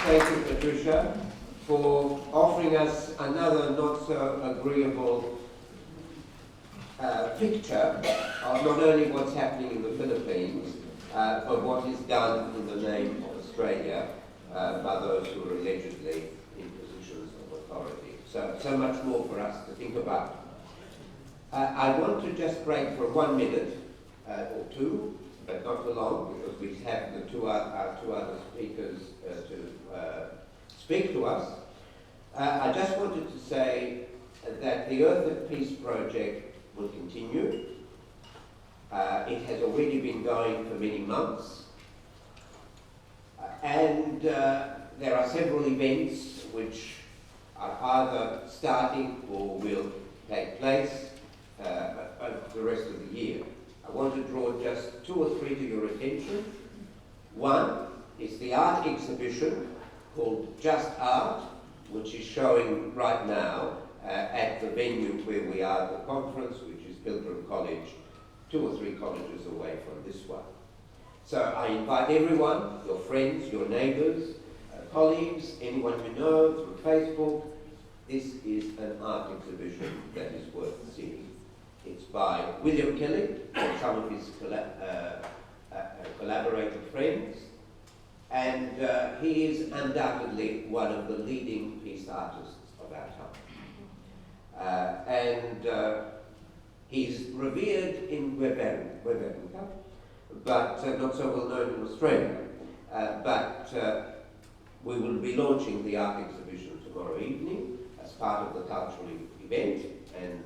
Thank you, Patricia, for offering us another not so agreeable picture of not only what's happening in the Philippines, but what is done in the name of Australia by those who are allegedly in positions of authority. So much more for us to think about. I want to just break for 1 minute or two, but not for long, because we have our two other speakers to speak to us. I just wanted to say that the Earth at Peace project will continue. It has already been going for many months. And there are several events which are either starting or will take place over the rest of the year. I want to draw just 2 or 3 to your attention. One is the art exhibition called Just Art, which is showing right now at the venue where we are at the conference, which is Pilgrim College, 2 or 3 colleges away from this one. So I invite everyone, your friends, your neighbours, colleagues, anyone you know through Facebook. This is an art exhibition that is worth seeing. It's by William Kelly and some of his collaborating friends. And he is undoubtedly one of the leading peace artists of our time. He's revered in Weberica, but not so well known in Australia. But we will be launching the art exhibition tomorrow evening as part of the cultural event. And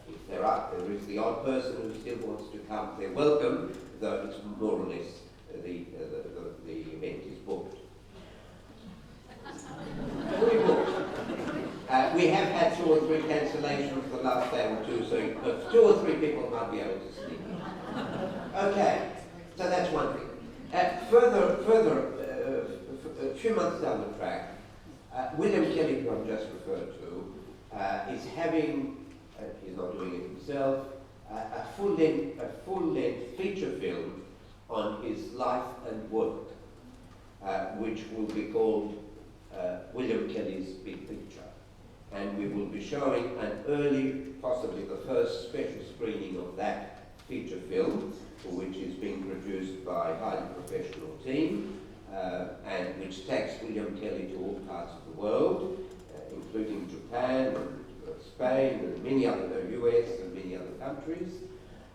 if there is the odd person who still wants to come, they're welcome, though it's more or less the event is booked. Fully booked. We have had 2 or 3 cancellations the last day or two, so 2 or 3 people might be able to sneak in. Okay, so that's one thing. Further, a few months down the track, William Kelly, who I've just referred to, is having, he's not doing it himself, a full-length feature film on his life and work, which will be called William Kelly's Big Picture. And we will be showing an early, possibly the first special screening of that feature film, which is being produced by a highly professional team, and which takes William Kelly to all parts of the world, including Japan and Spain and many other, the US and many other countries.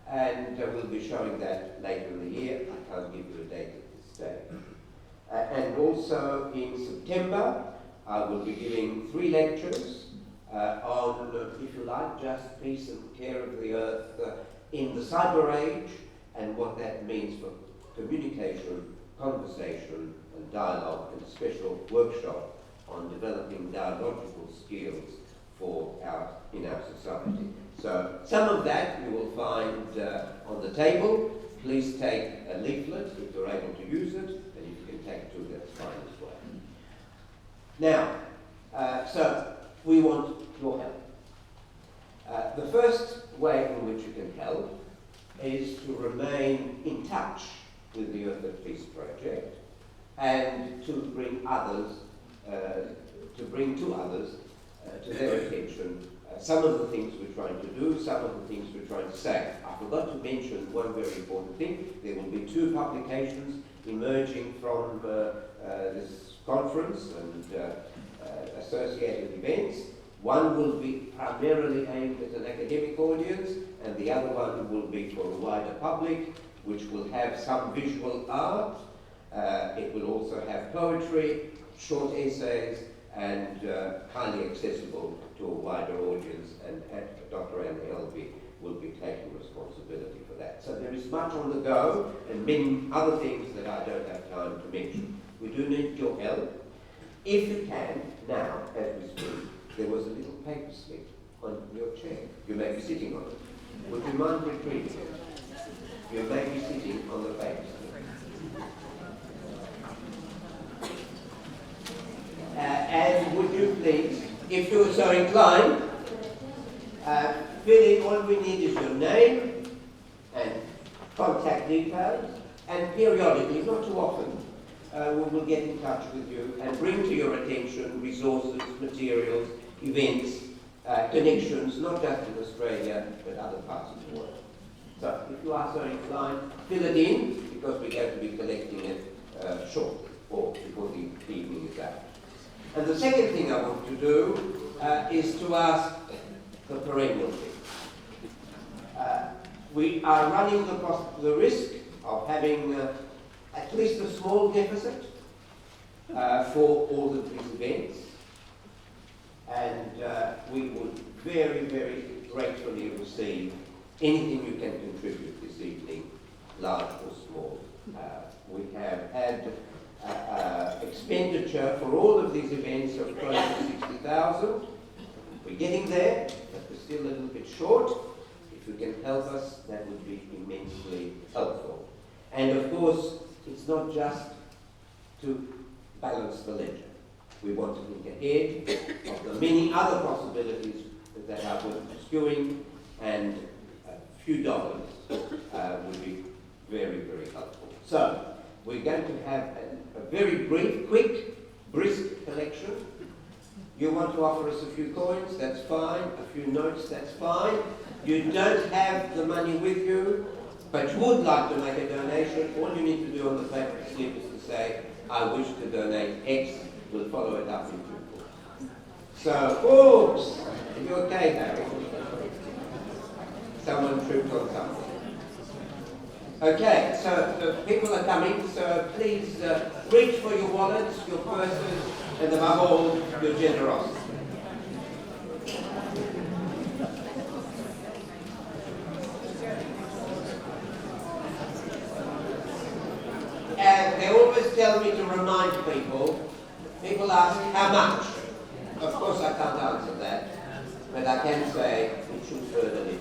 And we'll be showing that later in the year. I can't give you a date at this stage. And also in September, I will be giving 3 lectures on, if you like, just peace and care of the earth in the cyber age, and what that means for communication, conversation, and dialogue, and a special workshop on developing dialogical skills in our society. So some of that you will find on the table. Please take a leaflet if you're able to use it, and if you can take 2, that's fine as well. Now, so we want your help. The first way in which you can help is to remain in touch with the Earth at Peace project and to bring others, to their attention some of the things we're trying to do, some of the things we're trying to say. I forgot to mention one very important thing. There will be 2 publications emerging from this conference and associated events. One will be primarily aimed at an academic audience, and the other one will be for a wider public, which will have some visual art. It will also have poetry, short essays, and highly accessible to a wider audience, and Dr. Anne Helby will be taking responsibility for that. So there is much on the go, and many other things that I don't have time to mention. We do need your help. If you can, now, as we speak, there was a little paper slip on your chair. You may be sitting on it. Would you mind retrieving it? You may be sitting on the paper slip. And would you please, if you are so inclined, fill in, all we need is your name and contact details, and periodically, not too often, we will get in touch with you and bring to your attention resources, materials, events, connections, not just in Australia, but other parts of the world. So, if you are so inclined, fill it in, because we're going to be collecting it shortly, or before the evening is out. And the second thing I want to do is to ask the perennial thing. We are running the risk of having at least a small deficit for all of these events, and we would very, very gratefully receive anything you can contribute this evening, large or small. We have had expenditure for all of these events of close to 60,000. We're getting there, but we're still a little bit short. If you can help us, that would be immensely helpful. And of course, it's not just to balance the ledger. We want to think ahead of the many other possibilities that are worth pursuing, and a few dollars would be very, very helpful. So, we're going to have a very brief, quick, brisk collection. You want to offer us a few coins, that's fine. A few notes, that's fine. You don't have the money with you, but you would like to make a donation. All you need to do on the paper slip is to say, I wish to donate X. We'll follow it up in due course. So, oops, are you okay, Harry? Someone tripped on something. Okay, so the people are coming, so please reach for your wallets, your purses, and above all, your generosity. And they always tell me to remind people, people ask, how much? Of course I can't answer that, but I can say it should further little.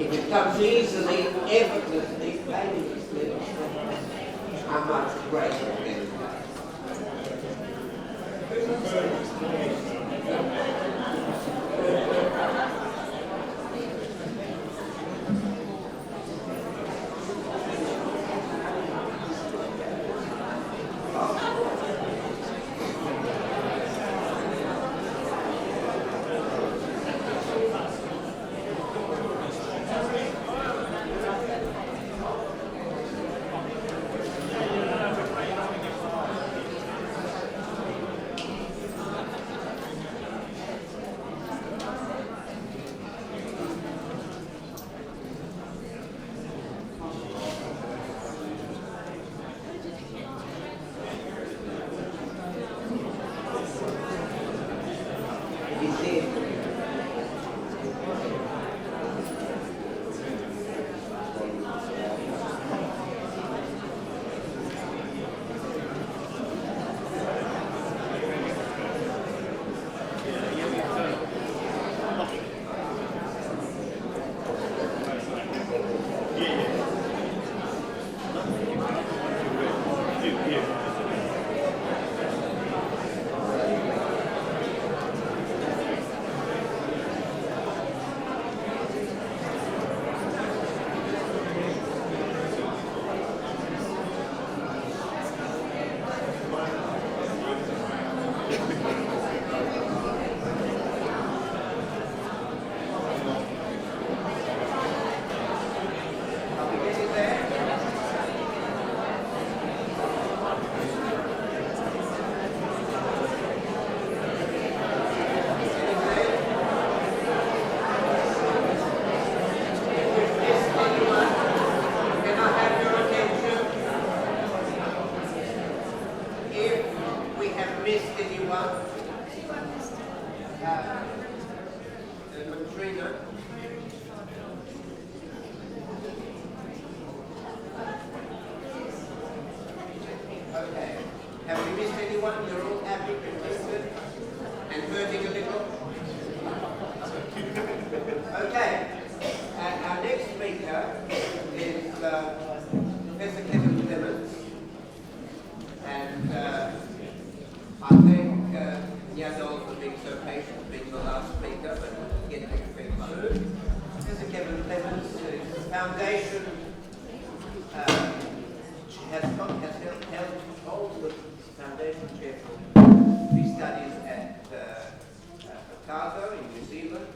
If it comes easily, effortlessly, painlessly, how much greater can it Katrina. Okay. Have we missed anyone? You're all happy, contented, and hurting a little? Okay. Our next speaker is Professor Kevin Clements. And I think Nyadol for being so patient, being the last speaker, but we'll get to speak soon. Professor Kevin Clements is the foundation, holds the foundation chair for peace studies at Otago in New Zealand.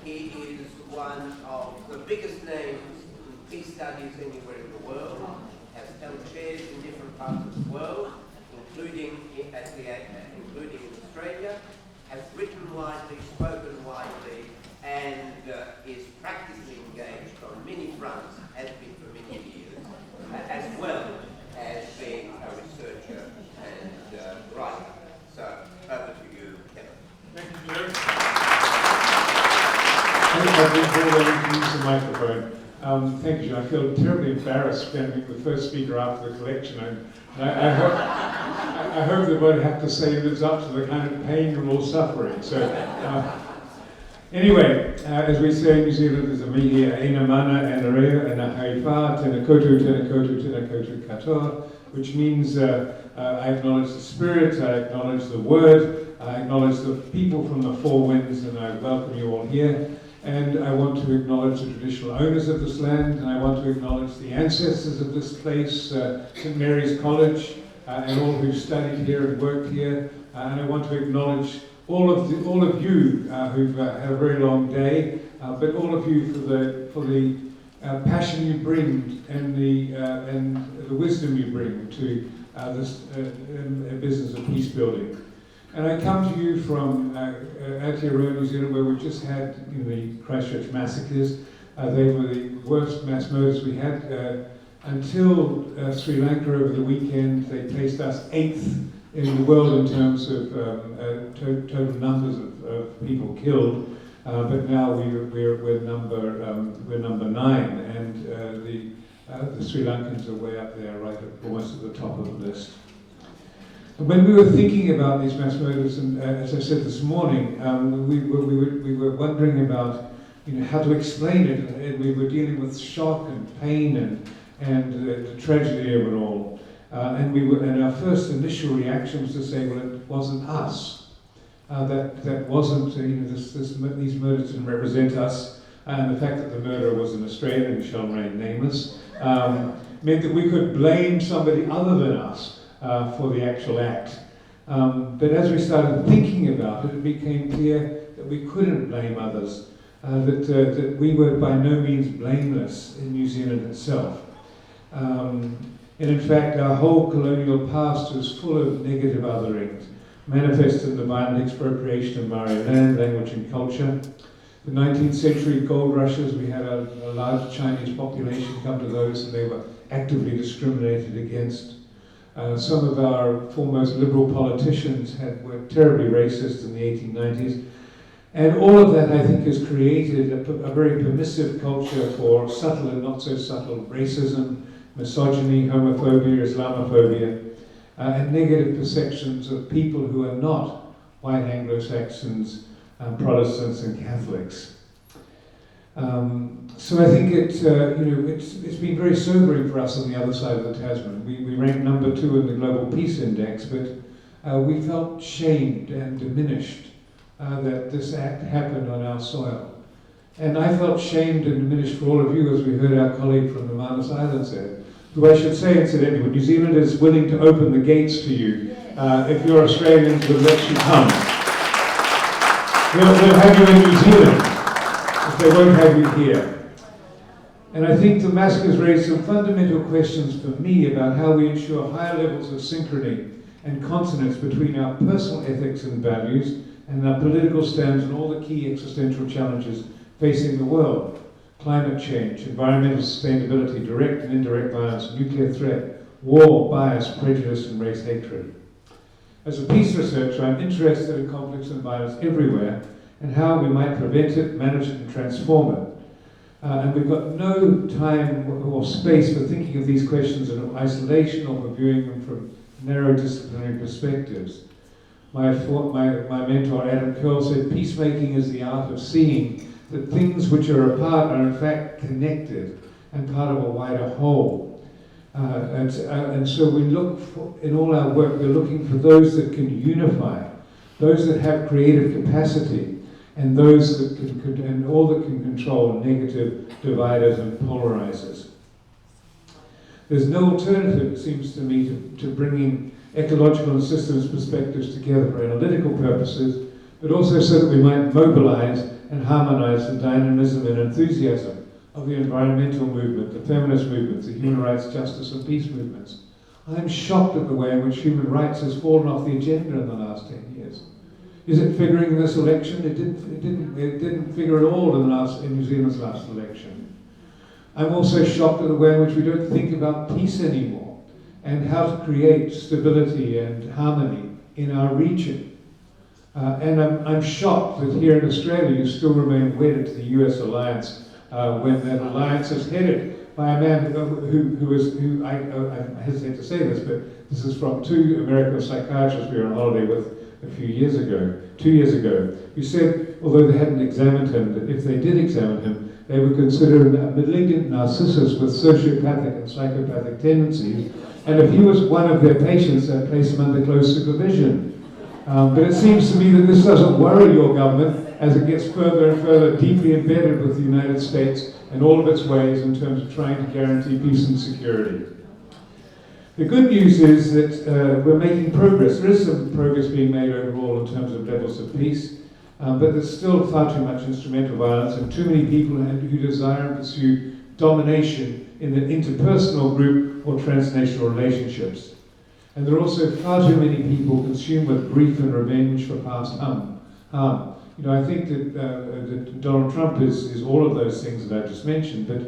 He is one of the biggest names in peace studies anywhere in the world, has held chairs in different parts of the world, including in Australia, has written widely, spoken widely, and is practically engaged on many fronts, has been for many years, as well as being a researcher and writer. So, over to you, Kevin. Thank you, Joe. I've been called over to use the microphone. Thank you, Joe. I feel terribly embarrassed being the first speaker after the collection. I hope that what I have to say lives up to the kind of pain you're all suffering. So, anyway, as we say in New Zealand, there's a mihi aina mana anarea and a haifa tena kotu katoa, which means I acknowledge the spirit, I acknowledge the word, I acknowledge the people from the four winds, and I welcome you all here. And I want to acknowledge the traditional owners of this land, and I want to acknowledge the ancestors of this place, St. Mary's College, and all who've studied here and worked here. And I want to acknowledge all of you who've had a very long day, but all of you for the passion you bring and the wisdom you bring to this business of peace building. And I come to you from Aotearoa, New Zealand, where we just had the Christchurch massacres. They were the worst mass murders we had. Until Sri Lanka over the weekend, they placed us 8th in the world in terms of total numbers of people killed. But now we're number 9, and the Sri Lankans are way up there, right almost at the top of the list. When we were thinking about these mass murders, and as I said this morning, we were wondering about how to explain it, and we were dealing with shock and pain and the tragedy of it all. And our first initial reaction was to say, well, it wasn't us. That wasn't these murders didn't represent us, and the fact that the murderer was an Australian who shall remain nameless meant that we could blame somebody other than us for the actual act. But as we started thinking about it, it became clear that we couldn't blame others, that we were by no means blameless in New Zealand itself. And in fact, our whole colonial past was full of negative otherings, manifested in the violent expropriation of Maori land, language and culture. The 19th century gold rushes, we had a large Chinese population come to those, and they were actively discriminated against. Some of our foremost liberal politicians were terribly racist in the 1890s. And all of that, I think, has created a very permissive culture for subtle and not so subtle racism, misogyny, homophobia, Islamophobia, and negative perceptions of people who are not white Anglo-Saxons, Protestants and Catholics. So I think it's been very sobering for us on the other side of the Tasman. We ranked number 2 in the Global Peace Index, but we felt shamed and diminished that this act happened on our soil. And I felt shamed and diminished for all of you, as we heard our colleague from the Manus Islands said, who I should say incidentally, New Zealand is willing to open the gates to you if your Australians will let you come. They'll have you in New Zealand, but they won't have you here. And I think the massacres raised some fundamental questions for me about how we ensure higher levels of synchrony and consonance between our personal ethics and values and our political stands on all the key existential challenges facing the world: climate change, environmental sustainability, direct and indirect violence, nuclear threat, war, bias, prejudice, and race hatred. As a peace researcher, I'm interested in conflicts and violence everywhere, and how we might prevent it, manage it, and transform it. And we've got no time or space for thinking of these questions in isolation or for viewing them from narrow disciplinary perspectives. My mentor Adam Curl said, peacemaking is the art of seeing that things which are apart are in fact connected and part of a wider whole. And so we look for, in all our work, we're looking for those that can unify, those that have creative capacity, and those that can, and all that can control negative dividers and polarizers. There's no alternative, it seems to me, to bringing ecological and systems perspectives together for analytical purposes, but also so that we might mobilize and harmonize the dynamism and enthusiasm of the environmental movement, the feminist movements, the human rights, justice and peace movements. I'm shocked at the way in which human rights has fallen off the agenda in the last 10 years. Is it figuring in this election? It didn't figure at all in New Zealand's last election. I'm also shocked at the way in which we don't think about peace anymore and how to create stability and harmony in our region. And I'm shocked that here in Australia you still remain wedded to the US alliance when that alliance is headed by a man who I hesitate to say this, but this is from two American psychiatrists we were on holiday with a few years ago, 2 years ago, who said, although they hadn't examined him, that if they did examine him, they would consider him a malignant narcissist with sociopathic and psychopathic tendencies, and if he was one of their patients, they'd place him under close supervision. But it seems to me that this doesn't worry your government as it gets further and further deeply embedded with the United States and all of its ways in terms of trying to guarantee peace and security. The good news is that we're making progress. There is some progress being made overall in terms of levels of peace, but there's still far too much instrumental violence and too many people who desire and pursue domination in the interpersonal group or transnational relationships. And there are also far too many people consumed with grief and revenge for past harm. You know, I think that Donald Trump is all of those things that I just mentioned, but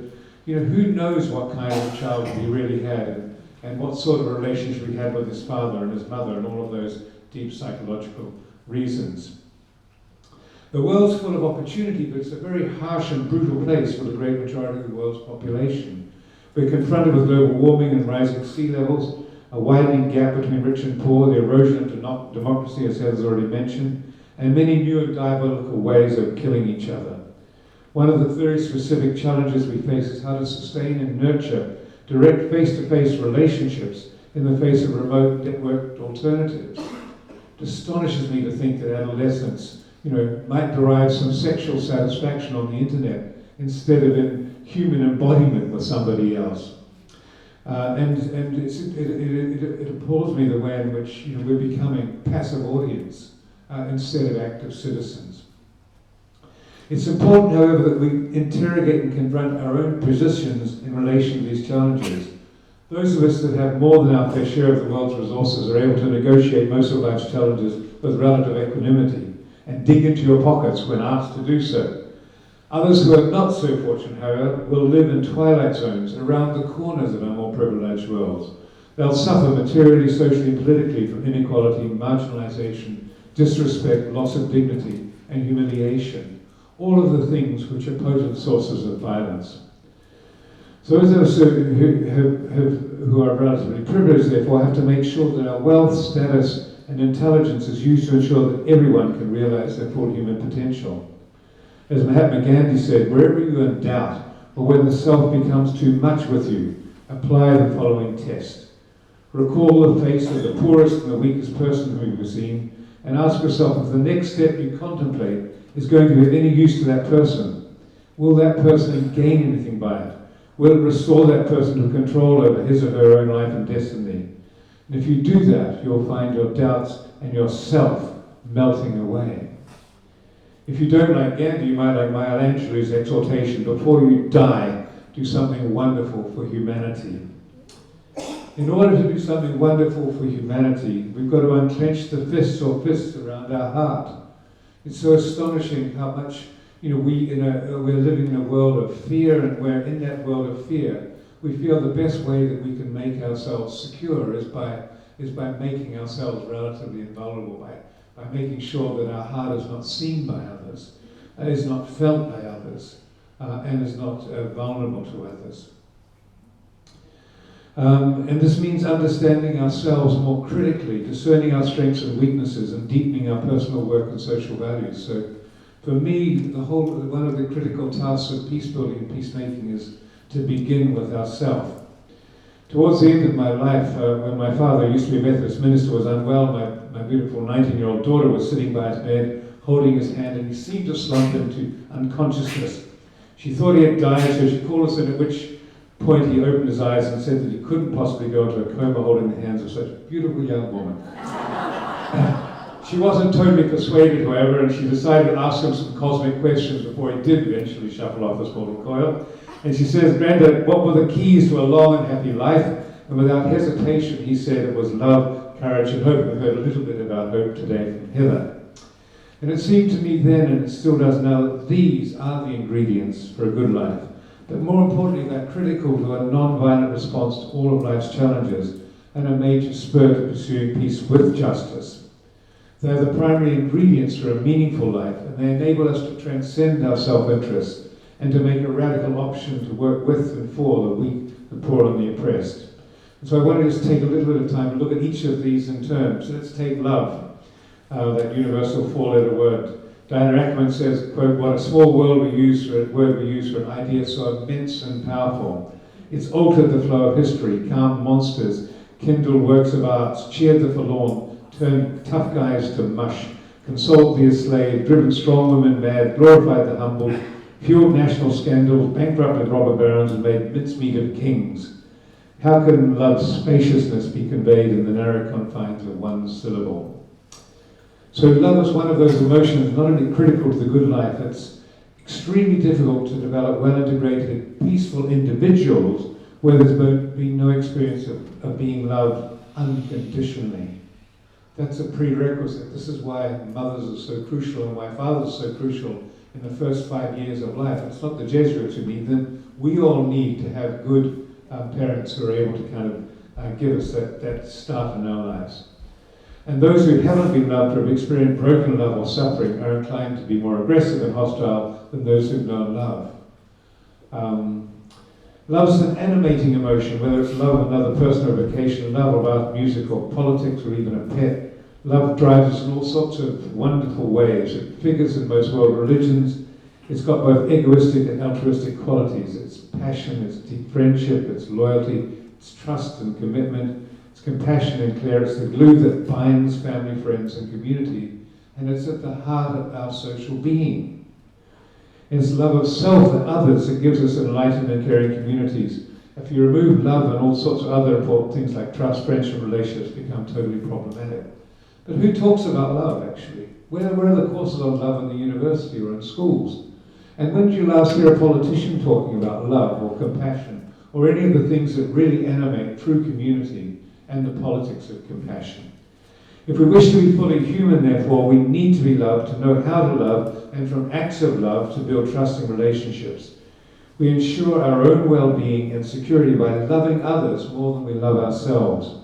you know, who knows what kind of child he really had and what sort of relationship he had with his father and his mother and all of those deep psychological reasons. The world's full of opportunity, but it's a very harsh and brutal place for the great majority of the world's population. We're confronted with global warming and rising sea levels, a widening gap between rich and poor, the erosion of democracy, as Heather's already mentioned, and many new and diabolical ways of killing each other. One of the very specific challenges we face is how to sustain and nurture direct face-to-face relationships in the face of remote networked alternatives. It astonishes me to think that adolescents, you know, might derive some sexual satisfaction on the internet instead of in human embodiment with somebody else. And it appalls me the way in which, you know, we're becoming passive audience instead of active citizens. It's important, however, that we interrogate and confront our own positions in relation to these challenges. Those of us that have more than our fair share of the world's resources are able to negotiate most of life's challenges with relative equanimity and dig into your pockets when asked to do so. Others who are not so fortunate, however, will live in twilight zones around the corners of our more privileged worlds. They'll suffer materially, socially, and politically from inequality, marginalization, disrespect, loss of dignity, and humiliation. All of the things which are potent sources of violence. So those of us who are relatively privileged, therefore, have to make sure that our wealth, status, and intelligence is used to ensure that everyone can realize their full human potential. As Mahatma Gandhi said, wherever you are in doubt, or when the self becomes too much with you, apply the following test. Recall the face of the poorest and the weakest person whom you've seen, and ask yourself if the next step you contemplate is going to be of any use to that person. Will that person gain anything by it? Will it restore that person to control over his or her own life and destiny? And if you do that, you'll find your doubts and yourself melting away. If you don't like Gandhi, you might like Maya Angelou's exhortation, before you die, do something wonderful for humanity. In order to do something wonderful for humanity, we've got to unclench the fists around our heart. It's so astonishing how much, you know, we're living in a world of fear, and where in that world of fear, we feel the best way that we can make ourselves secure is by making ourselves relatively invulnerable, by making sure that our heart is not seen by others, is not felt by others, and is not vulnerable to others. And this means understanding ourselves more critically, discerning our strengths and weaknesses, and deepening our personal work and social values. So, for me, one of the critical tasks of peace building and peacemaking is to begin with ourselves. Towards the end of my life, when my father, who used to be a Methodist minister, was unwell, my beautiful 19-year-old daughter was sitting by his bed, holding his hand, and he seemed to slump into unconsciousness. She thought he had died, so she called us in, at which point he opened his eyes and said that he couldn't possibly go into a coma holding the hands of such a beautiful young woman. She wasn't totally persuaded, however, and she decided to ask him some cosmic questions before he did eventually shuffle off this mortal coil. And she says, "Grandad, what were the keys to a long and happy life?" And without hesitation, he said it was love, courage, and hope. We've heard a little bit about hope today from Heather. And it seemed to me then, and it still does now, that these are the ingredients for a good life. But more importantly, they're critical to a non-violent response to all of life's challenges and a major spur to pursuing peace with justice. They're the primary ingredients for a meaningful life, and they enable us to transcend our self-interest and to make a radical option to work with and for the weak, the poor, and the oppressed. And so I want to just take a little bit of time to look at each of these in turn. So let's take love, that universal four-letter word. Diana Ackerman says, quote, "What a small word we use for an idea so immense and powerful. It's altered the flow of history, calmed monsters, kindled works of arts, cheered the forlorn, turned tough guys to mush, consoled the enslaved, driven strong women mad, glorified the humble, fueled national scandals, bankrupted robber barons, and made mincemeat of kings. How can love's spaciousness be conveyed in the narrow confines of one syllable?" So love is one of those emotions not only critical to the good life, it's extremely difficult to develop well-integrated, peaceful individuals where there's been no experience of being loved unconditionally. That's a prerequisite. This is why mothers are so crucial and why fathers are so crucial in the first 5 years of life. It's not the Jesuits who need them. We all need to have good parents who are able to kind of give us that start in our lives. And those who haven't been loved or have experienced broken love or suffering are inclined to be more aggressive and hostile than those who've known love. Love is an animating emotion, whether it's love of another person or vocation, love about music or politics or even a pet. Love drives us in all sorts of wonderful ways. It figures in most world religions. It's got both egoistic and altruistic qualities. It's passion, it's deep friendship, it's loyalty, it's trust and commitment, it's compassion and care. It's the glue that binds family, friends, and community. And it's at the heart of our social being. It's love of self and others that gives us enlightened and caring communities. If you remove love, and all sorts of other important things like trust, friendship, relationships become totally problematic. But who talks about love, actually? Where are the courses on love in the university or in schools? And when did you last hear a politician talking about love or compassion or any of the things that really animate true community and the politics of compassion? If we wish to be fully human, therefore, we need to be loved, to know how to love, and from acts of love to build trusting relationships. We ensure our own well-being and security by loving others more than we love ourselves.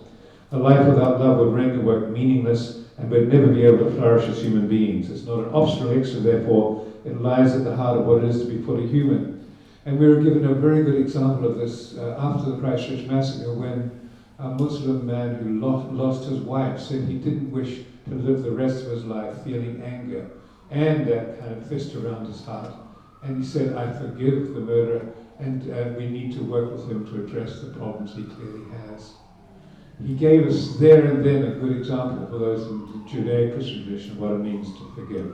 A life without love would render work meaningless and we'd never be able to flourish as human beings. It's not an optional extra, therefore, it lies at the heart of what it is to be fully human. And we were given a very good example of this after the Christchurch massacre, when a Muslim man who lost his wife said he didn't wish to live the rest of his life feeling anger and that kind of fist around his heart. And he said, "I forgive the murderer, and we need to work with him to address the problems he clearly has." He gave us there and then a good example for those in the Judeo-Christian tradition of what it means to forgive.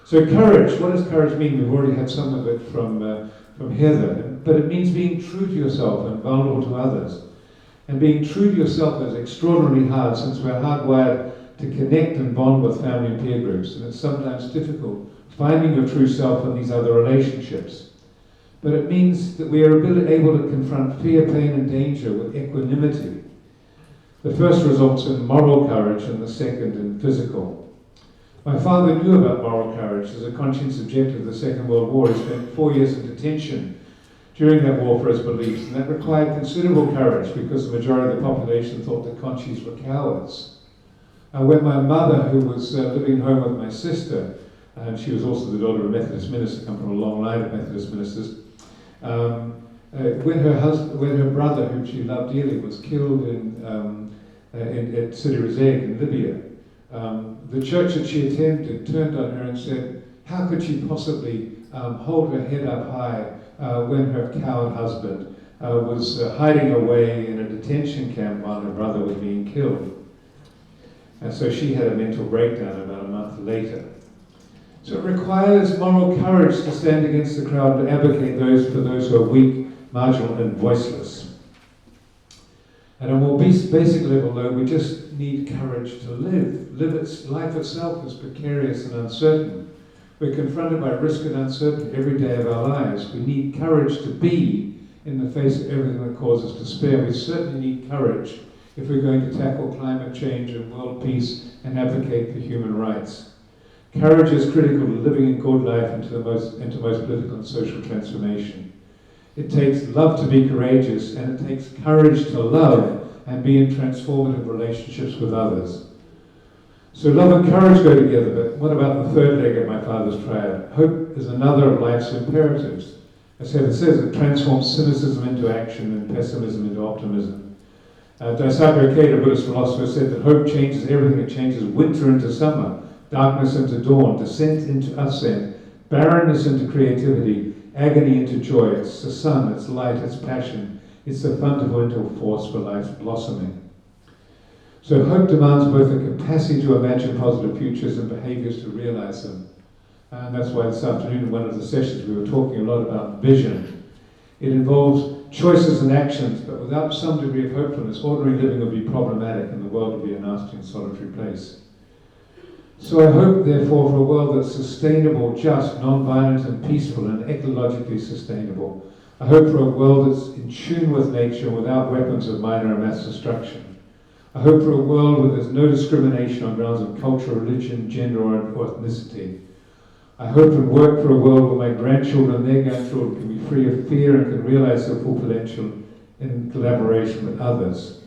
So courage, what does courage mean? We've already had some of it from Heather, but it means being true to yourself and vulnerable to others. And being true to yourself is extraordinarily hard, since we're hardwired to connect and bond with family and peer groups, and it's sometimes difficult finding your true self in these other relationships. But it means that we are able to confront fear, pain, and danger with equanimity. The first results in moral courage, and the second in physical. My father knew about moral courage. As a conscience objector of the Second World War, he spent 4 years in detention during that war for his beliefs, and that required considerable courage because the majority of the population thought that conscients were cowards. When my mother, who was living home with my sister, and she was also the daughter of a Methodist minister, come from a long line of Methodist ministers, when her brother, whom she loved dearly, was killed at Sidi Rezegh in Libya, the church that she attended turned on her and said, how could she possibly hold her head up high when her coward husband was hiding away in a detention camp while her brother was being killed? And so she had a mental breakdown about a month later. So it requires moral courage to stand against the crowd and advocate for those who are weak, marginal, and voiceless. At a more basic level, though, we just need courage to live. Life itself is precarious and uncertain. We're confronted by risk and uncertainty every day of our lives. We need courage to be in the face of everything that causes despair. We certainly need courage if we're going to tackle climate change and world peace and advocate for human rights. Courage is critical to living a good life into most political and social transformation. It takes love to be courageous, and it takes courage to love and be in transformative relationships with others. So love and courage go together, but what about the third leg of my father's triad? Hope is another of life's imperatives. As Heather says, it transforms cynicism into action and pessimism into optimism. Daisaku Ikeda, a Buddhist philosopher, said that hope changes everything. It changes winter into summer, darkness into dawn, descent into ascent, barrenness into creativity, agony into joy. It's the sun, it's light, it's passion. It's the fundamental force for life's blossoming. So hope demands both a capacity to imagine positive futures and behaviors to realize them. And that's why this afternoon in one of the sessions we were talking a lot about vision. It involves choices and actions, but without some degree of hopefulness, ordinary living would be problematic and the world would be a nasty and solitary place. So I hope, therefore, for a world that's sustainable, just, non-violent and peaceful and ecologically sustainable. I hope for a world that's in tune with nature without weapons of minor and mass destruction. I hope for a world where there's no discrimination on grounds of culture, religion, gender, or ethnicity. I hope and work for a world where my grandchildren and their grandchildren can be free of fear and can realize their full potential in collaboration with others.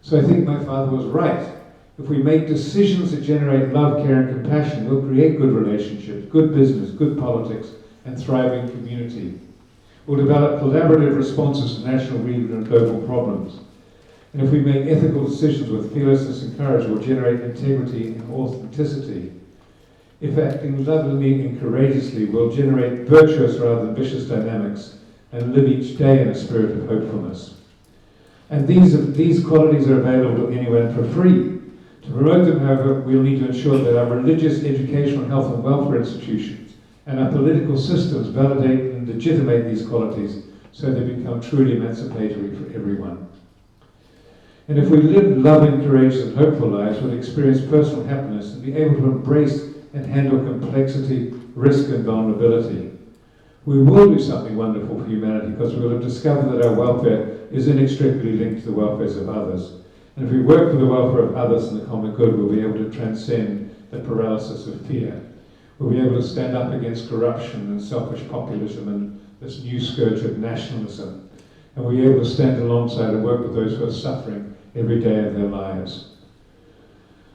So I think my father was right. If we make decisions that generate love, care, and compassion, we'll create good relationships, good business, good politics, and thriving community. We'll develop collaborative responses to national, regional, and global problems. And if we make ethical decisions with fearlessness and courage, we'll generate integrity and authenticity. If acting lovingly and courageously, we'll generate virtuous rather than vicious dynamics and live each day in a spirit of hopefulness. And these qualities are available to anyone for free. To promote them, however, we'll need to ensure that our religious, educational, health and welfare institutions and our political systems validate and legitimate these qualities so they become truly emancipatory for everyone. And if we live loving, courageous and hopeful lives, we'll experience personal happiness and be able to embrace and handle complexity, risk and vulnerability. We will do something wonderful for humanity because we will have discovered that our welfare is inextricably linked to the welfares of others. And if we work for the welfare of others and the common good, we'll be able to transcend the paralysis of fear. We'll be able to stand up against corruption and selfish populism and this new scourge of nationalism. And we'll be able to stand alongside and work with those who are suffering every day of their lives.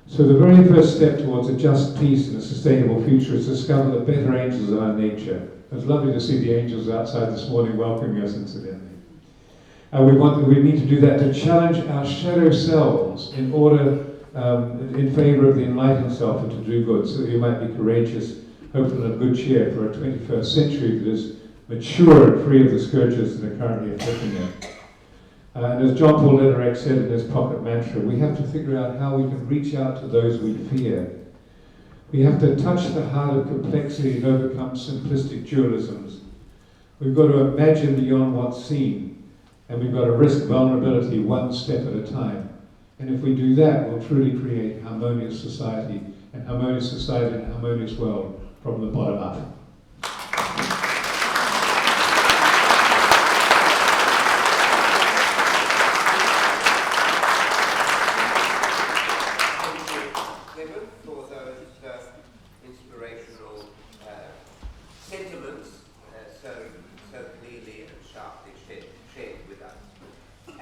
So the very first step towards a just peace and a sustainable future is to discover the better angels of our nature. It was lovely to see the angels outside this morning welcoming us, incidentally. We need to do that to challenge our shadow selves in order, in favor of the enlightened self and to do good, so that you might be courageous, hopeful and of good cheer for a 21st century that is mature and free of the scourges that are currently afflicting it. And as John Paul Lederach said in his pocket mantra, we have to figure out how we can reach out to those we fear. We have to touch the heart of complexity and overcome simplistic dualisms. We've got to imagine beyond what's seen, and we've got to risk vulnerability one step at a time. And if we do that, we'll truly create harmonious society and a harmonious world from the bottom up.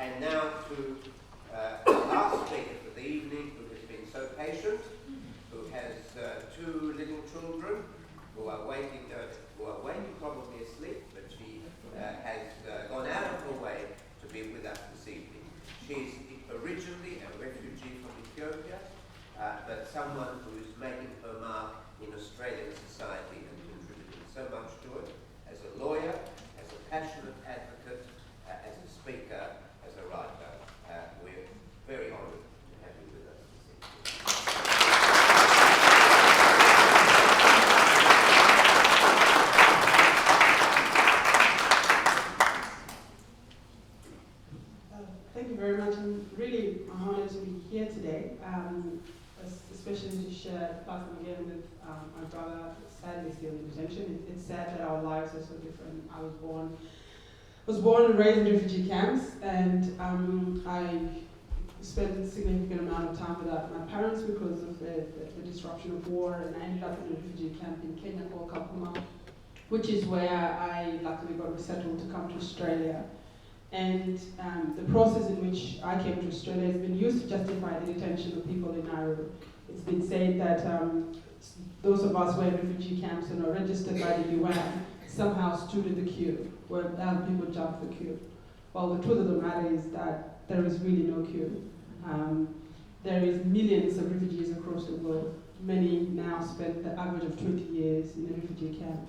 And now to our last speaker for the evening, who has been so patient two little children who are waiting probably asleep, but she has gone out of her way to be with us this evening. She's originally a refugee from Ethiopia, but someone who is making her mark in Australian society and contributing so much to it as a lawyer, as a passionate advocate, as a speaker, as a writer. We're very honoured to have you with us this evening. Thank you very much. I'm really honored to be here today, especially to share the platform again with my brother, sadly still in detention. It's sad that our lives are so different. I was born and raised in refugee camps, and I spent a significant amount of time without my parents because of the disruption of war, and I ended up in a refugee camp in Kenya called Kakuma, which is where I luckily got resettled to come to Australia. And the process in which I came to Australia has been used to justify the detention of people in Nauru. It's been said that those of us who are in refugee camps and are registered by the UN somehow stood in the queue, where other people jumped the queue. Well, the truth of the matter is that there is really no queue. There is millions of refugees across the world. Many now spend the average of 20 years in a refugee camp.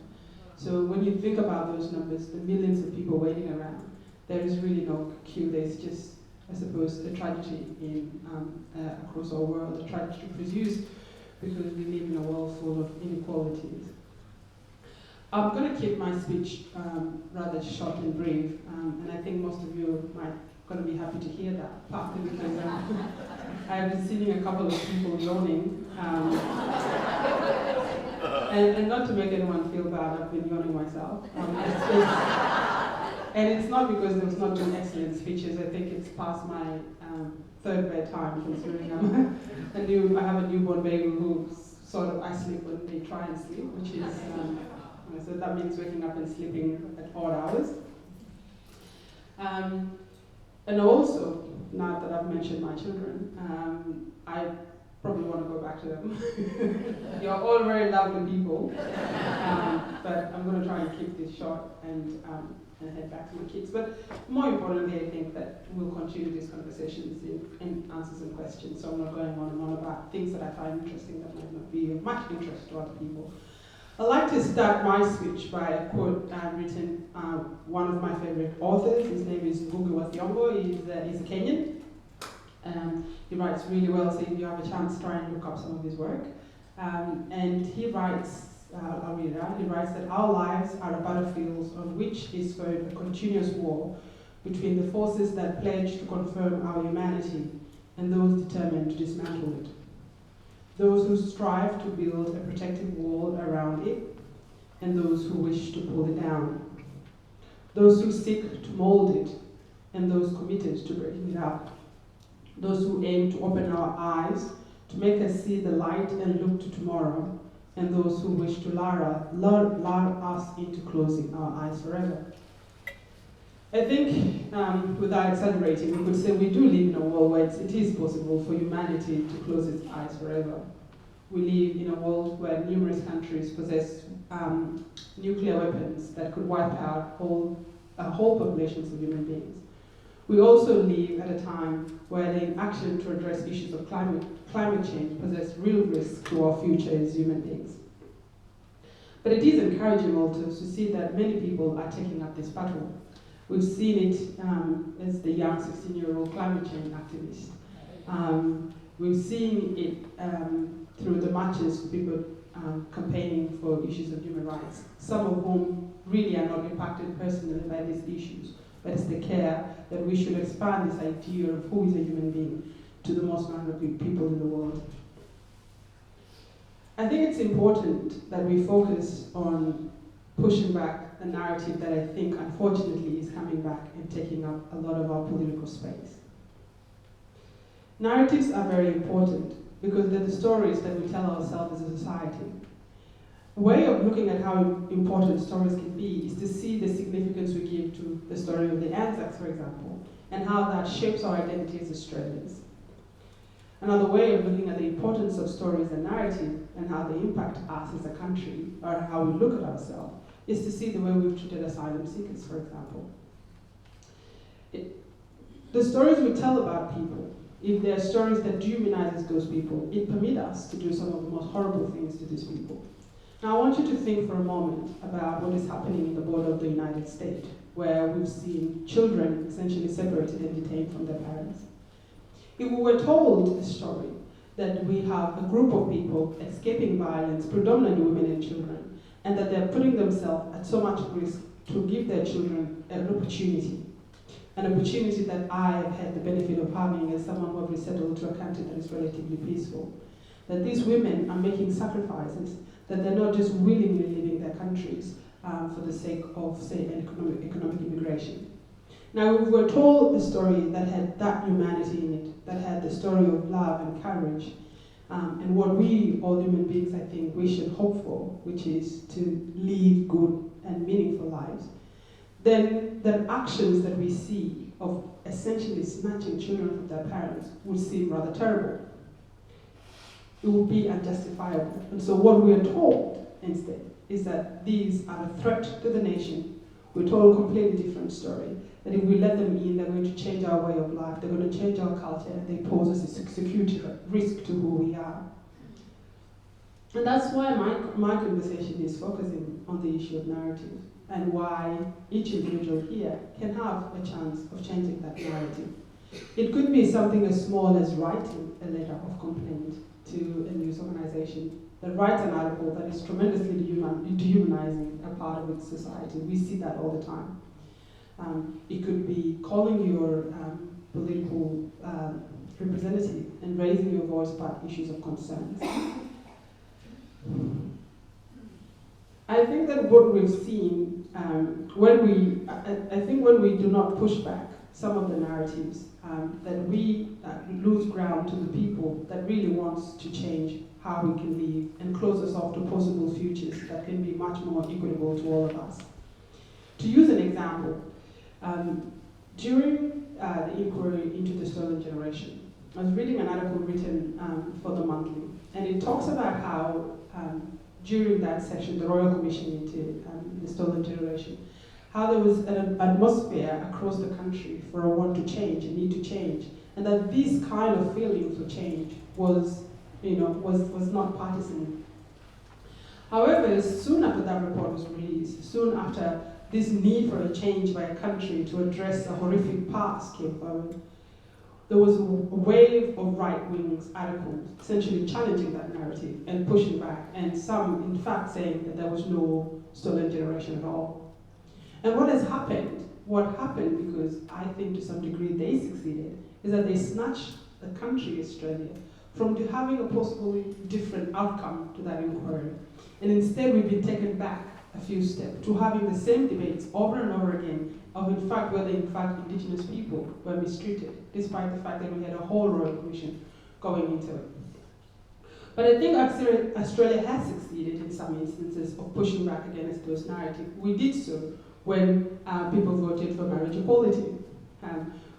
So when you think about those numbers, the millions of people waiting around, there is really no queue. There's just, I suppose, a tragedy in across our world, a tragedy to produce, because we live in a world full of inequalities. I'm going to keep my speech rather short and brief, and I think most of you might going to be happy to hear that, partly because I've been seeing a couple of people yawning, and not to make anyone feel bad, I've been yawning myself. And it's not because there's not been excellent speeches. I think it's past my third bedtime, considering I have a newborn baby who sort of I sleep when they try and sleep, which is so that means waking up and sleeping at odd hours. And also, now that I've mentioned my children, I probably want to go back to them. You're all very lovely people, but I'm going to try and keep this short and head back to my kids. But more importantly, I think that we'll continue these conversations and answer some questions. So I'm not going on and on about things that I find interesting that might not be of much interest to other people. I'd like to start my speech by a quote written one of my favorite authors. His name is Ngugi wa Thiong'o. He's a Kenyan. He writes really well, so if you have a chance, try and look up some of his work. And he writes, I'll read it out. He writes that our lives are a battlefield on which is fought a continuous war between the forces that pledge to confirm our humanity and those determined to dismantle it. Those who strive to build a protective wall around it, and those who wish to pull it down. Those who seek to mold it, and those committed to breaking it up. Those who aim to open our eyes, to make us see the light and look to tomorrow, and those who wish to lure us into closing our eyes forever. I think, without exaggerating, we could say we do live in a world where it is possible for humanity to close its eyes forever. We live in a world where numerous countries possess nuclear weapons that could wipe out whole populations of human beings. We also live at a time where the inaction to address issues of climate change poses real risk to our future as human beings. But it is encouraging also to see that many people are taking up this battle. We've seen it as the young 16-year-old climate change activist. We've seen it through the marches, people campaigning for issues of human rights, some of whom really are not impacted personally by these issues, but it's the care that we should expand this idea of who is a human being to the most vulnerable people in the world. I think it's important that we focus on pushing back a narrative that I think, unfortunately, is coming back and taking up a lot of our political space. Narratives are very important because they're the stories that we tell ourselves as a society. A way of looking at how important stories can be is to see the significance we give to the story of the Anzacs, for example, and how that shapes our identity as Australians. Another way of looking at the importance of stories and narrative and how they impact us as a country, or how we look at ourselves, is to see the way we've treated asylum seekers, for example. The stories we tell about people, if they're stories that dehumanizes those people, it permits us to do some of the most horrible things to these people. Now I want you to think for a moment about what is happening in the border of the United States, where we've seen children essentially separated and detained from their parents. If we were told a story that we have a group of people escaping violence, predominantly women and children, and that they're putting themselves at so much risk to give their children an opportunity that I have had the benefit of having as someone who have resettled to a country that is relatively peaceful, that these women are making sacrifices, that they're not just willingly leaving their countries for the sake of, say, economic immigration. Now, we were told a story that had that humanity in it, that had the story of love and courage, and what we, all human beings, I think, we should hope for, which is to live good and meaningful lives. Then the actions that we see of essentially snatching children from their parents would seem rather terrible. It would be unjustifiable. And so what we are told instead is that these are a threat to the nation. We're told a completely different story, that if we let them in, they're going to change our way of life, they're going to change our culture, and they pose us a security risk to who we are. And that's why my conversation is focusing on the issue of narrative, and why each individual here can have a chance of changing that narrative. It could be something as small as writing a letter of complaint to a news organization that writes an article that is tremendously dehumanizing a part of its society. We see that all the time. It could be calling your political representative and raising your voice about issues of concerns. I think that what we've seen, I think when we do not push back some of the narratives, that we lose ground to the people that really wants to change how we can live and close us off to possible futures that can be much more equitable to all of us. To use an example, during the inquiry into the stolen generation, I was reading an article written for the Monthly, and it talks about how during that session, the Royal Commission into the stolen generation, how there was an atmosphere across the country for a want to change, a need to change, and that this kind of feeling for change was not partisan. However, soon after that report was released, soon after this need for a change by a country to address a horrific past came forward, there was a wave of right-wing articles essentially challenging that narrative and pushing back, and some, in fact, saying that there was no stolen generation at all. And what happened, because I think to some degree they succeeded, is that they snatched the country, Australia, from having a possibly different outcome to that inquiry. And instead we've been taken back a few steps to having the same debates over and over again of in fact whether in fact Indigenous people were mistreated, despite the fact that we had a whole Royal Commission going into it. But I think Australia has succeeded in some instances of pushing back against those narratives. We did so when people voted for marriage equality.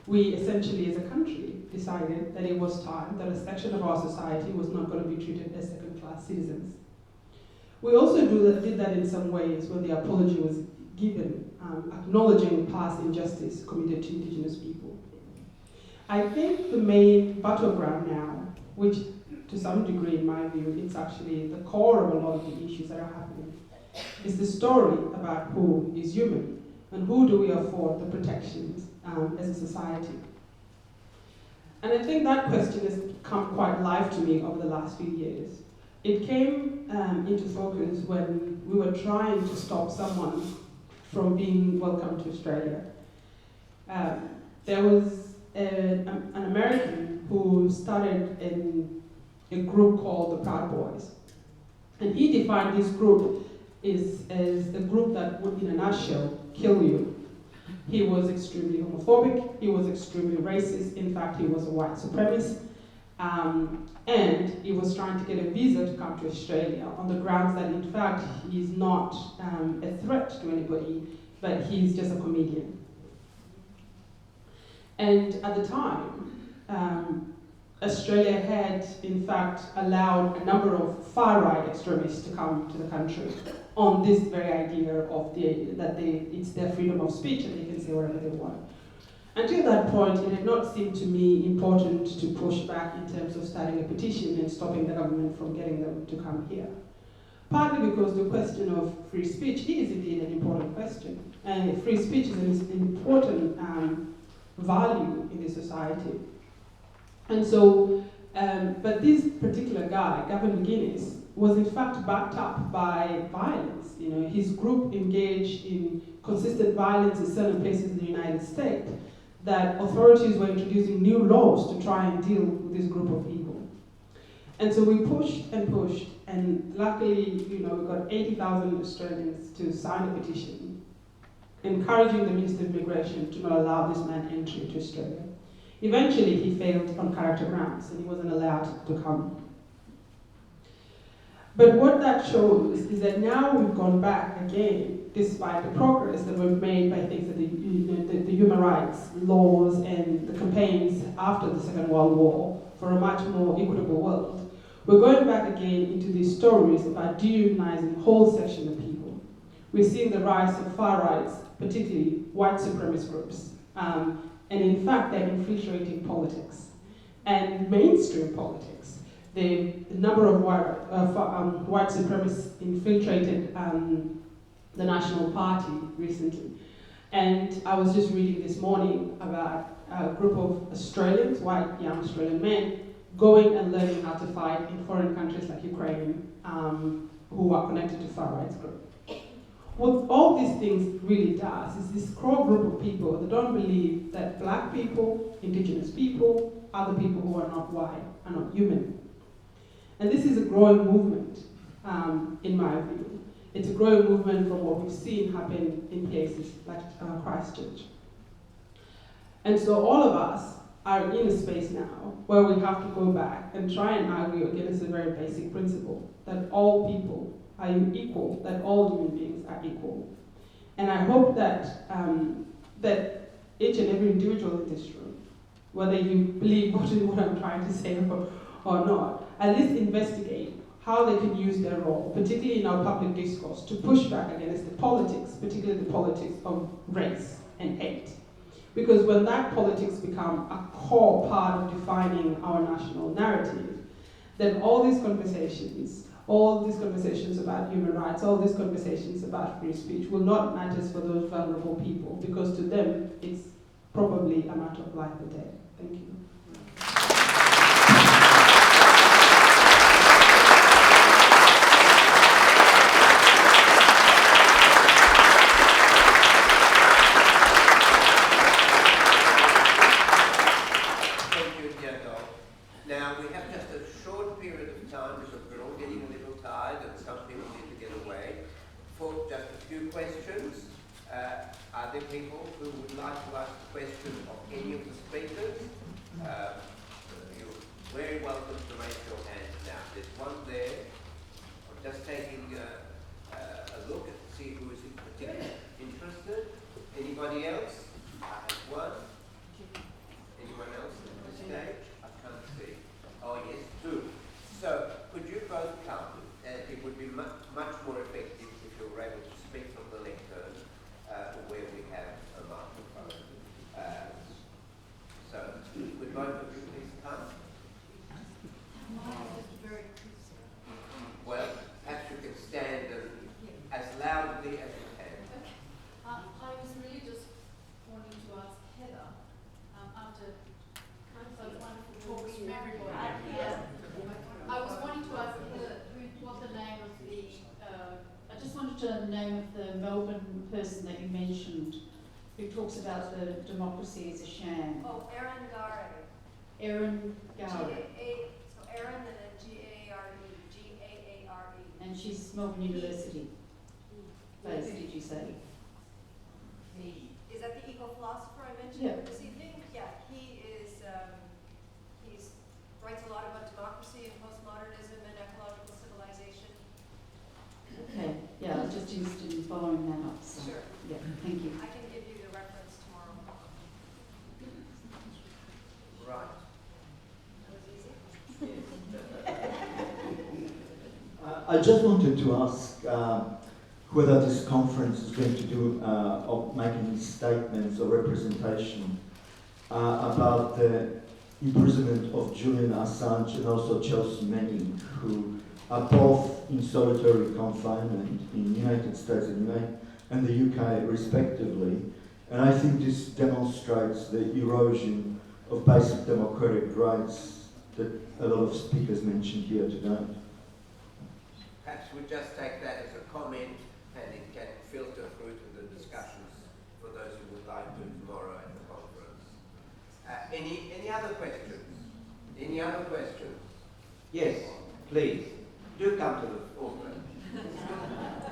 We essentially as a country decided that it was time that a section of our society was not going to be treated as second-class citizens. We also did that in some ways when the apology was given, acknowledging past injustice committed to Indigenous people. I think the main battleground now, which to some degree in my view, it's actually the core of a lot of the issues that are happening, is the story about who is human and who do we afford the protections as a society. And I think that question has come quite live to me over the last few years. It came into focus when we were trying to stop someone from being welcomed to Australia. There was an American who started in a group called the Proud Boys. And he defined this group as a group that would, in a nutshell, kill you. He was extremely homophobic, he was extremely racist, in fact he was a white supremacist, and he was trying to get a visa to come to Australia on the grounds that in fact he's not a threat to anybody, but he's just a comedian. And at the time, Australia had, in fact, allowed a number of far-right extremists to come to the country on this very idea of it's their freedom of speech and they can say whatever they want. Until that point, it had not seemed to me important to push back in terms of starting a petition and stopping the government from getting them to come here. Partly because the question of free speech is indeed an important question. And free speech is an important value in the society. And so, but this particular guy, Gavin McGuinness, was in fact backed up by violence. You know, his group engaged in consistent violence in certain places in the United States, that authorities were introducing new laws to try and deal with this group of people. And so we pushed, and luckily, you know, we got 80,000 Australians to sign a petition encouraging the Minister of Immigration to not allow this man entry to Australia. Eventually, he failed on character grounds, and he wasn't allowed to come. But what that shows is that now we've gone back again, despite the progress that we've made by things like the human rights laws and the campaigns after the Second World War for a much more equitable world. We're going back again into these stories about dehumanizing whole sections of people. We're seeing the rise of far rights, particularly white supremacist groups. And in fact, they're infiltrating politics and mainstream politics. The number of white supremacists infiltrated the National Party recently. And I was just reading this morning about a group of Australians, white young Australian men, going and learning how to fight in foreign countries like Ukraine, who are connected to far right groups. What all these things really does is this core group of people that don't believe that black people, indigenous people, other people who are not white are not human. And this is a growing movement, in my view. It's a growing movement from what we've seen happen in places like Christchurch. And so all of us are in a space now where we have to go back and try and argue against a very basic principle, that all people are equal, that all human beings are equal. And I hope that that each and every individual in this room, whether you believe what I'm trying to say or not, at least investigate how they can use their role, particularly in our public discourse, to push back against the politics, particularly the politics of race and hate. Because when that politics become a core part of defining our national narrative, then all these conversations about human rights, all these conversations about free speech will not matter for those vulnerable people, because to them it's probably a matter of life or death. Thank you. Now, we have just a short period of time because we're all getting a little tired and some people need to get away. For just a few questions, are there people who would like to ask a question of any of the speakers? You're very welcome to raise your hand now. There's one there. I'm just taking a look and see who is particularly interested. Anybody else? I have one. Anyone else at this stage? Oh yes, two. So, could you both come? It would be much more effective if you were able to speak from the lectern where we have a microphone. So, would both of you please come? Well, perhaps you can stand as loudly as you can. I was really just wanting to ask Heather, after those wonderful talks from everybody. I was wanting to ask Heather what the name of the, I just wanted to know the name of the Melbourne person that you mentioned who talks about the democracy as a sham. Oh, Erin Gare. Erin Gare. So Erin and then G-A-A-R-E. G-A-A-R-E. And she's Melbourne University based, did you say? Is that the eco-philosopher I mentioned this evening? Yeah, he writes a lot about democracy and postmodernism and ecological civilization. Okay, yeah, I was just interested in following that up. So. Sure. Yeah, thank you. I can give you the reference tomorrow. Right. I just wanted to ask whether this conference is going to do or make any statements or representation about the imprisonment of Julian Assange and also Chelsea Manning, who are both in solitary confinement in the United States and the UK respectively. And I think this demonstrates the erosion of basic democratic rights that a lot of speakers mentioned here today. Perhaps we just take that as a comment and it can filter through to the discussions for those who would like to tomorrow at the conference. Any other questions? Any other questions? Yes, please. Do come to the forefront.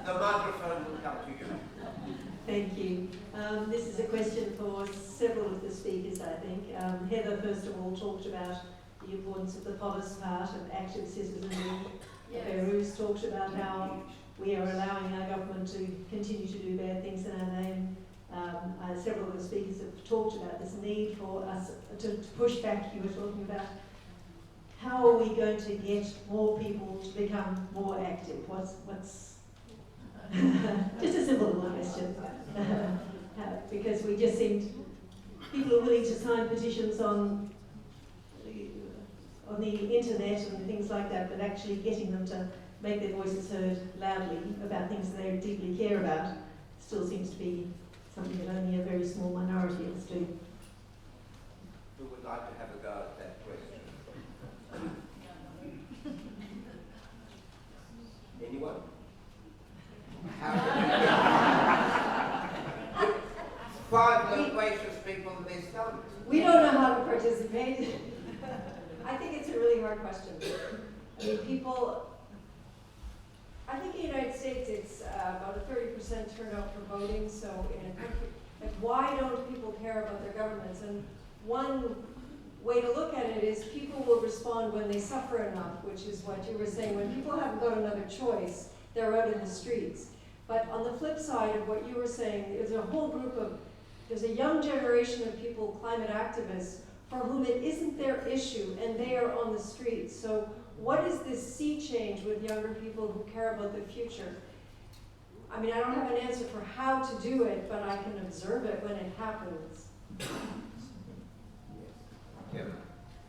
The microphone will come to you. Thank you. This is a question for several of the speakers, I think. Heather, first of all, talked about the importance of the polis part of active citizenry. Yes. Behrooz talked about how we are allowing our government to continue to do bad things in our name. Several of the speakers have talked about this need for us to push back. You were talking about how are we going to get more people to become more active? What's just a simple little question. Because we just seemed, people are willing to sign petitions on the internet and things like that, but actually getting them to make their voices heard loudly about things that they deeply care about still seems to be something that only a very small minority of us do. Who would like to have a go at that question? Anyone? Five loquacious people in their stomachs. We don't know how to participate. I think it's a really hard question. I mean, I think in the United States it's about a 30% turnout for voting, so in a country, like why don't people care about their governments? And one way to look at it is people will respond when they suffer enough, which is what you were saying. When people haven't got another choice, they're out in the streets. But on the flip side of what you were saying, there's a young generation of people, climate activists, for whom it isn't their issue and they are on the streets. So what is this sea change with younger people who care about the future? I mean, I don't have an answer for how to do it, but I can observe it when it happens.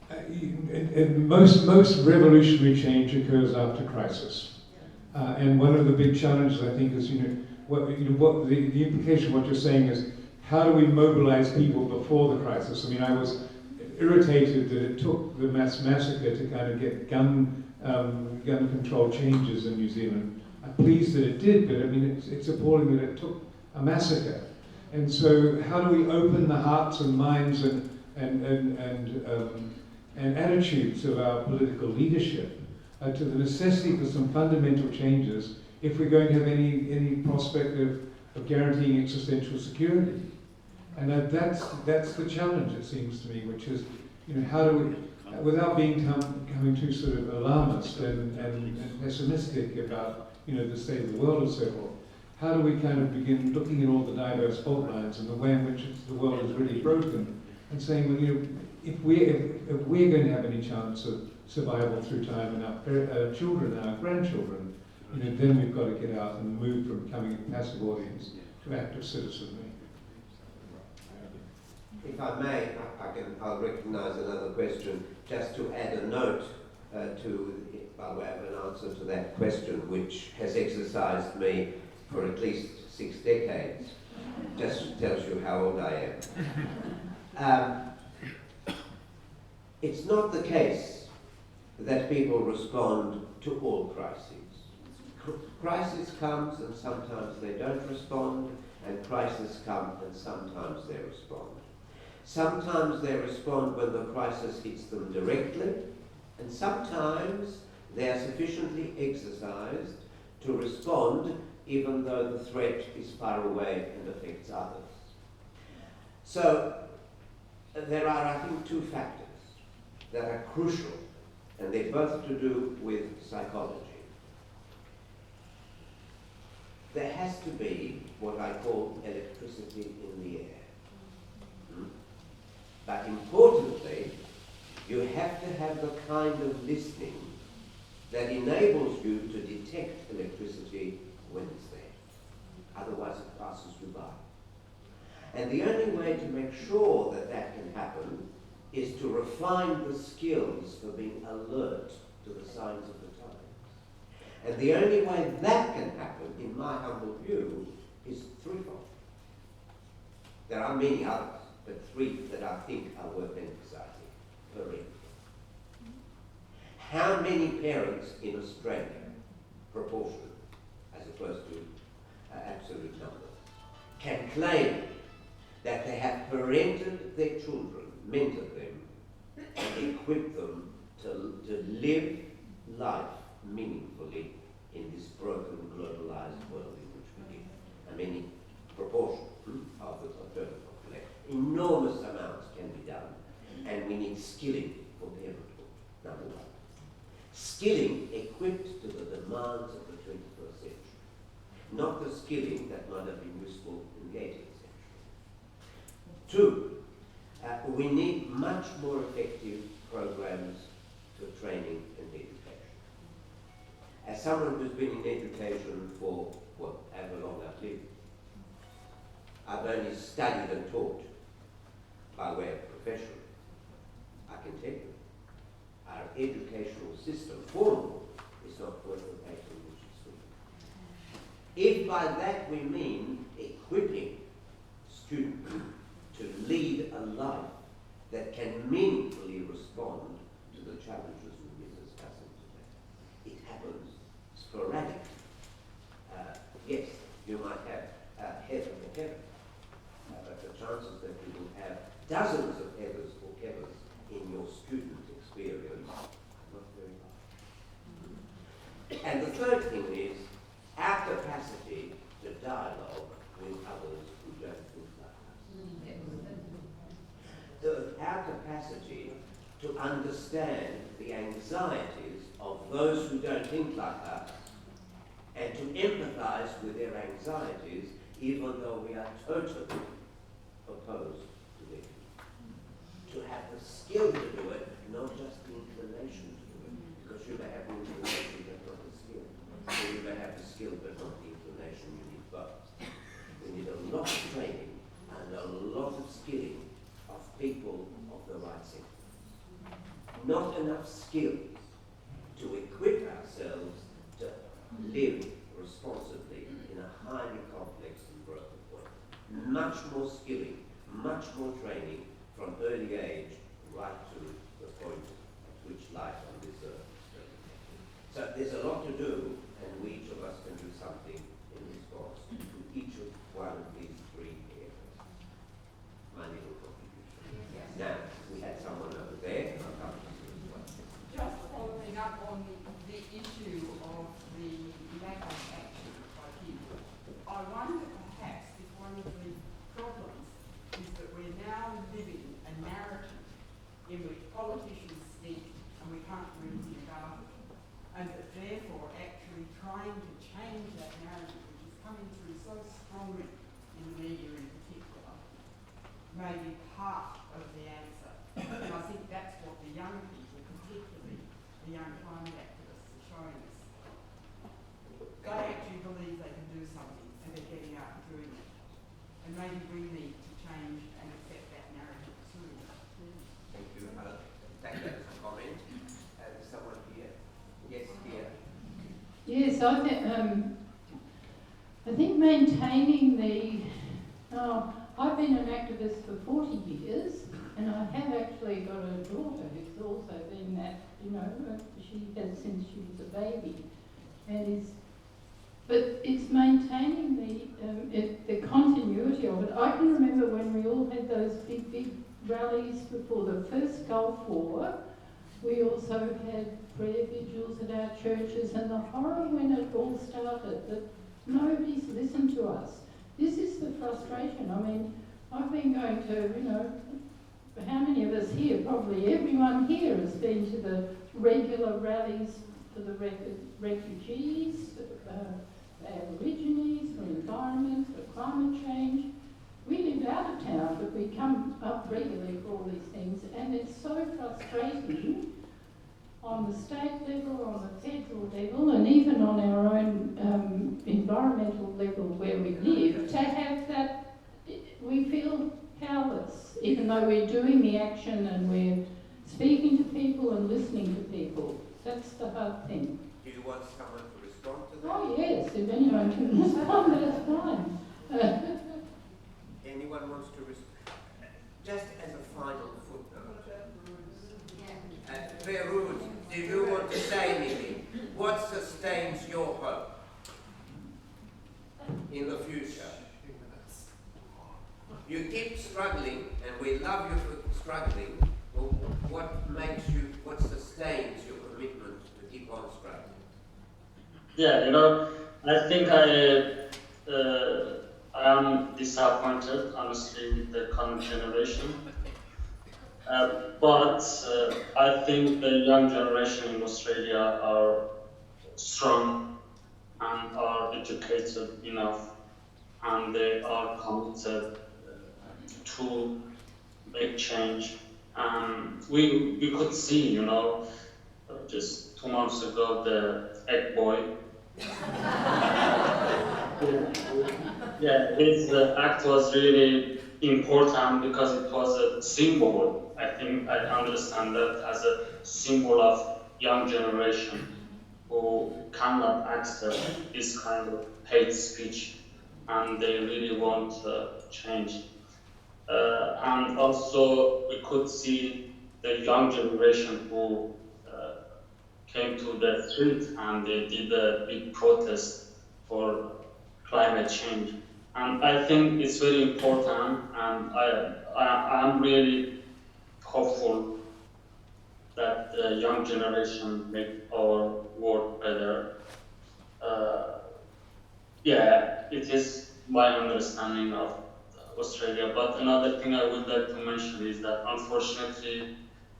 And most revolutionary change occurs after crisis. And one of the big challenges, I think, is, what the implication of what you're saying is, how do we mobilize people before the crisis? I mean, I was irritated that it took the mass massacre to kind of get gun control changes in New Zealand. I'm pleased that it did, but I mean, it's appalling that it took a massacre. And so, how do we open the hearts and minds and attitudes of our political leadership to the necessity for some fundamental changes if we're going to have any prospect of guaranteeing existential security? And that's the challenge, it seems to me, which is, how do we, without becoming too sort of alarmist and pessimistic about, the state of the world and so forth, how do we kind of begin looking at all the diverse fault lines and the way in which the world is really broken, and saying, well, if we're going to have any chance of survival through time, and our children and our grandchildren, then we've got to get out and move from becoming a passive audience to active citizenry. If I may, I'll recognise another question, just to add a note by way of an answer to that question, which has exercised me for at least 6 decades. Just tells you how old I am. It's not the case that people respond to all crises. Crisis comes and sometimes they don't respond, and crisis come and sometimes they respond. Sometimes they respond when the crisis hits them directly, and sometimes they are sufficiently exercised to respond even though the threat is far away and affects others. So there are, I think, two factors that are crucial, and they're both to do with psychology. There has to be what I call electricity in the air. But importantly, you have to have the kind of listening that enables you to detect electricity when it's there. Otherwise it passes you by. And the only way to make sure that that can happen is to refine the skills for being alert to the signs of the times. And the only way that can happen, in my humble view, is threefold. There are many others, but three that I think are worth emphasizing. Parental. How many parents in Australia, proportion as opposed to absolute numbers, can claim that they have parented their children, mentored them, and equipped them to live life meaningfully in this broken, globalized world in which we live? A many proportion of the total population. Enormous amounts can be done, and we need skilling for parenthood, number one. Skilling equipped to the demands of the 21st century, not the skilling that might have been useful in the 18th century. Two, we need much more effective programs for training and education. As someone who's been in education for, well, however long I've lived, I've only studied and taught by way of profession. I can tell you, our educational system, formal, is not worth the paper in which it's written. If by that we mean equipping students to lead a life that can meaningfully respond to the challenges we've been discussing today, it happens sporadically. Yes, you might have Heather or Kevin, but the chances that you will have dozens of Heathers or Kevins in your student experience are not very large. And the third thing is our capacity to dialogue with others who don't think like us. Our capacity to understand the anxieties of those who don't think like us and to empathize with their anxieties even though we are totally opposed to them. To have the skill to do it, not just the inclination to do it, because you may have the inclination but not the skill. Or you may have the skill but not the inclination, you need both. We need a lot of training and a lot of skilling of people of the right sector. Not enough skills to equip ourselves to live responsibly in a highly complex and broken world. Much more skilling, much more training from early age right to the point at which life on this earth is terminated. So there's a lot to do, and we each of us can do something in response to each of one of these three areas. My little contribution. Yes. Now, we had someone over there. I'll come to you as well. Just following up on the issue of the lack of action by people, I wonder perhaps if one of the problems is that we're now living a narrative in which politicians speak and we can't do anything about it, and that therefore actually trying to change that narrative, which is coming through so strongly in the media in particular, may be part of the answer. And I think that's what the young people, particularly the young climate activists, are showing us. They actually believe they can do something and they're getting out and doing it. And maybe we need to change and accept that narrative too. Thank you. Take that as a comment. Someone here? Yes, here. Yes, I think maintaining the. I've been an activist for 40 years, and I have actually got a daughter who's also been that. You know, she has since she was a baby, and is. But it's maintaining the continuity of it. I can remember when we all had those big rallies before the first Gulf War. We also had prayer vigils at our churches, and the horror when it all started, that nobody's listened to us. This is the frustration. I mean, I've been going to, you know, how many of us here, probably everyone here has been to the regular rallies for the refugees, Aborigines, for environment, for climate change. We live out of town, but we come up regularly for all these things, and it's so frustrating. on the state level, on the federal level, and even on our own environmental level where we live, to have that, we feel powerless, even though we're doing the action and we're speaking to people and listening to people. That's the hard thing. Do you want someone to respond to that? Oh yes, if anyone can respond, that's fine. Anyone wants to respond? Just as a final footnote. Beirut, do you want to say anything? What sustains your hope in the future? You keep struggling, and we love you for struggling. Well, what sustains your commitment to keep on struggling? Yeah, I think I am disappointed, honestly, with the current generation. But I think the young generation in Australia are strong and are educated enough, and they are committed to make change. We could see, just 2 months ago, the egg boy. Yeah, his act was really important because it was a symbol. I think I understand that as a symbol of young generation who cannot accept this kind of hate speech, and they really want change. And also we could see the young generation who came to the street and they did a big protest for climate change. And I think it's very important, and I'm really hopeful that the young generation make our world better. Yeah, it is my understanding of Australia. But another thing I would like to mention is that unfortunately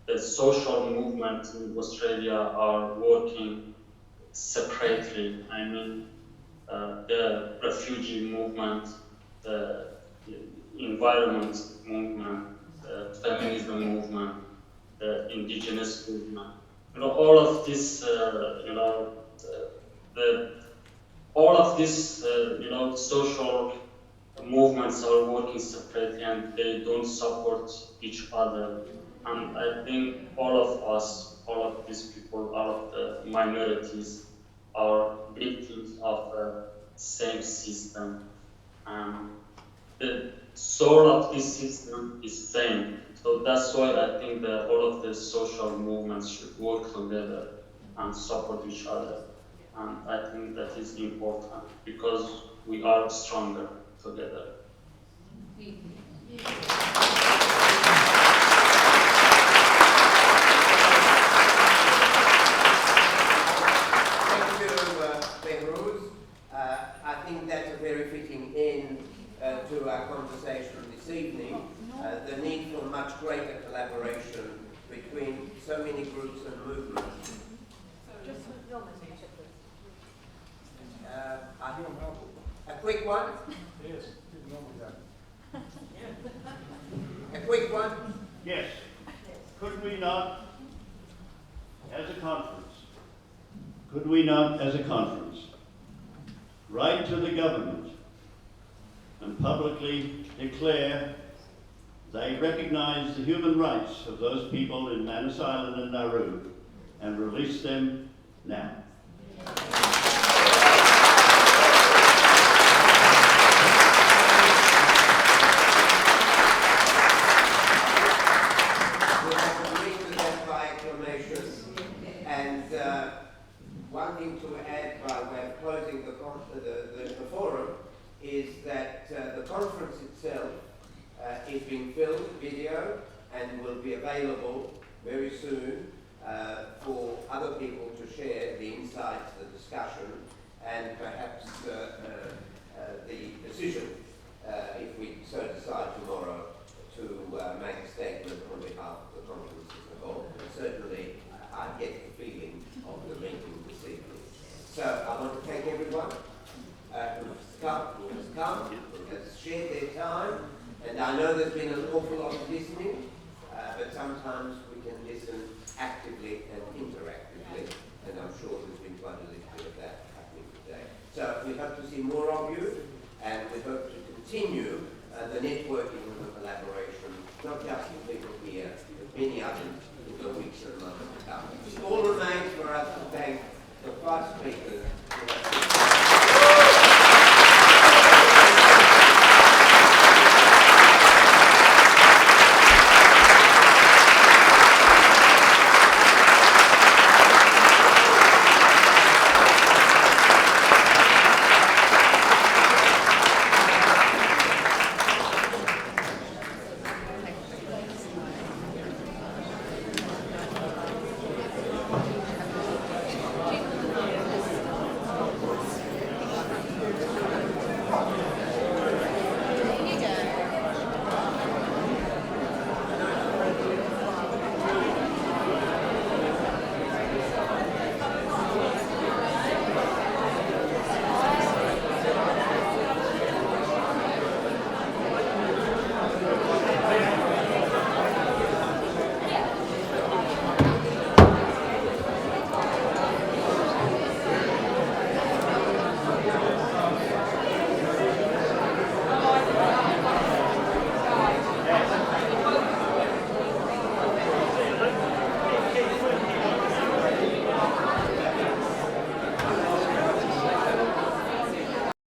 the social movements in Australia are working separately. I mean, the refugee movement, the environment movement, the feminism movement, the indigenous movement. All of this, all of these, social movements are working separately and they don't support each other. And I think all of us, all of these people, all of the minorities are victims of the same system. And the soul of this system is same. So that's why I think that all of the social movements should work together and support each other. And I think that is important because we are stronger together. I think that's a very fitting end to our conversation this evening. The need for much greater collaboration between so many groups and movements. A quick one? Yes, a quick one? Yes. Could we not, as a conference, write to the government and publicly declare they recognise the human rights of those people in Manus Island and Nauru and release them now? One thing to add by way of closing the forum is that the conference itself is being filmed, video, and will be available very soon for other people to share the insights, the discussion, and perhaps the decision, if we so decide tomorrow, to make a statement on behalf of the conference as a whole. And certainly, I get the feeling of the meeting this evening. So I want to thank everyone who has come, who has shared their time, and I know there's been an awful lot of listening, but sometimes we can listen actively and interactively, and I'm sure there's been quite a little bit of that happening today. So we hope to see more of you, and we hope to continue the networking and the collaboration, not just with people here, but many others in the weeks and months to come. It all remains for us to thank the 5 speakers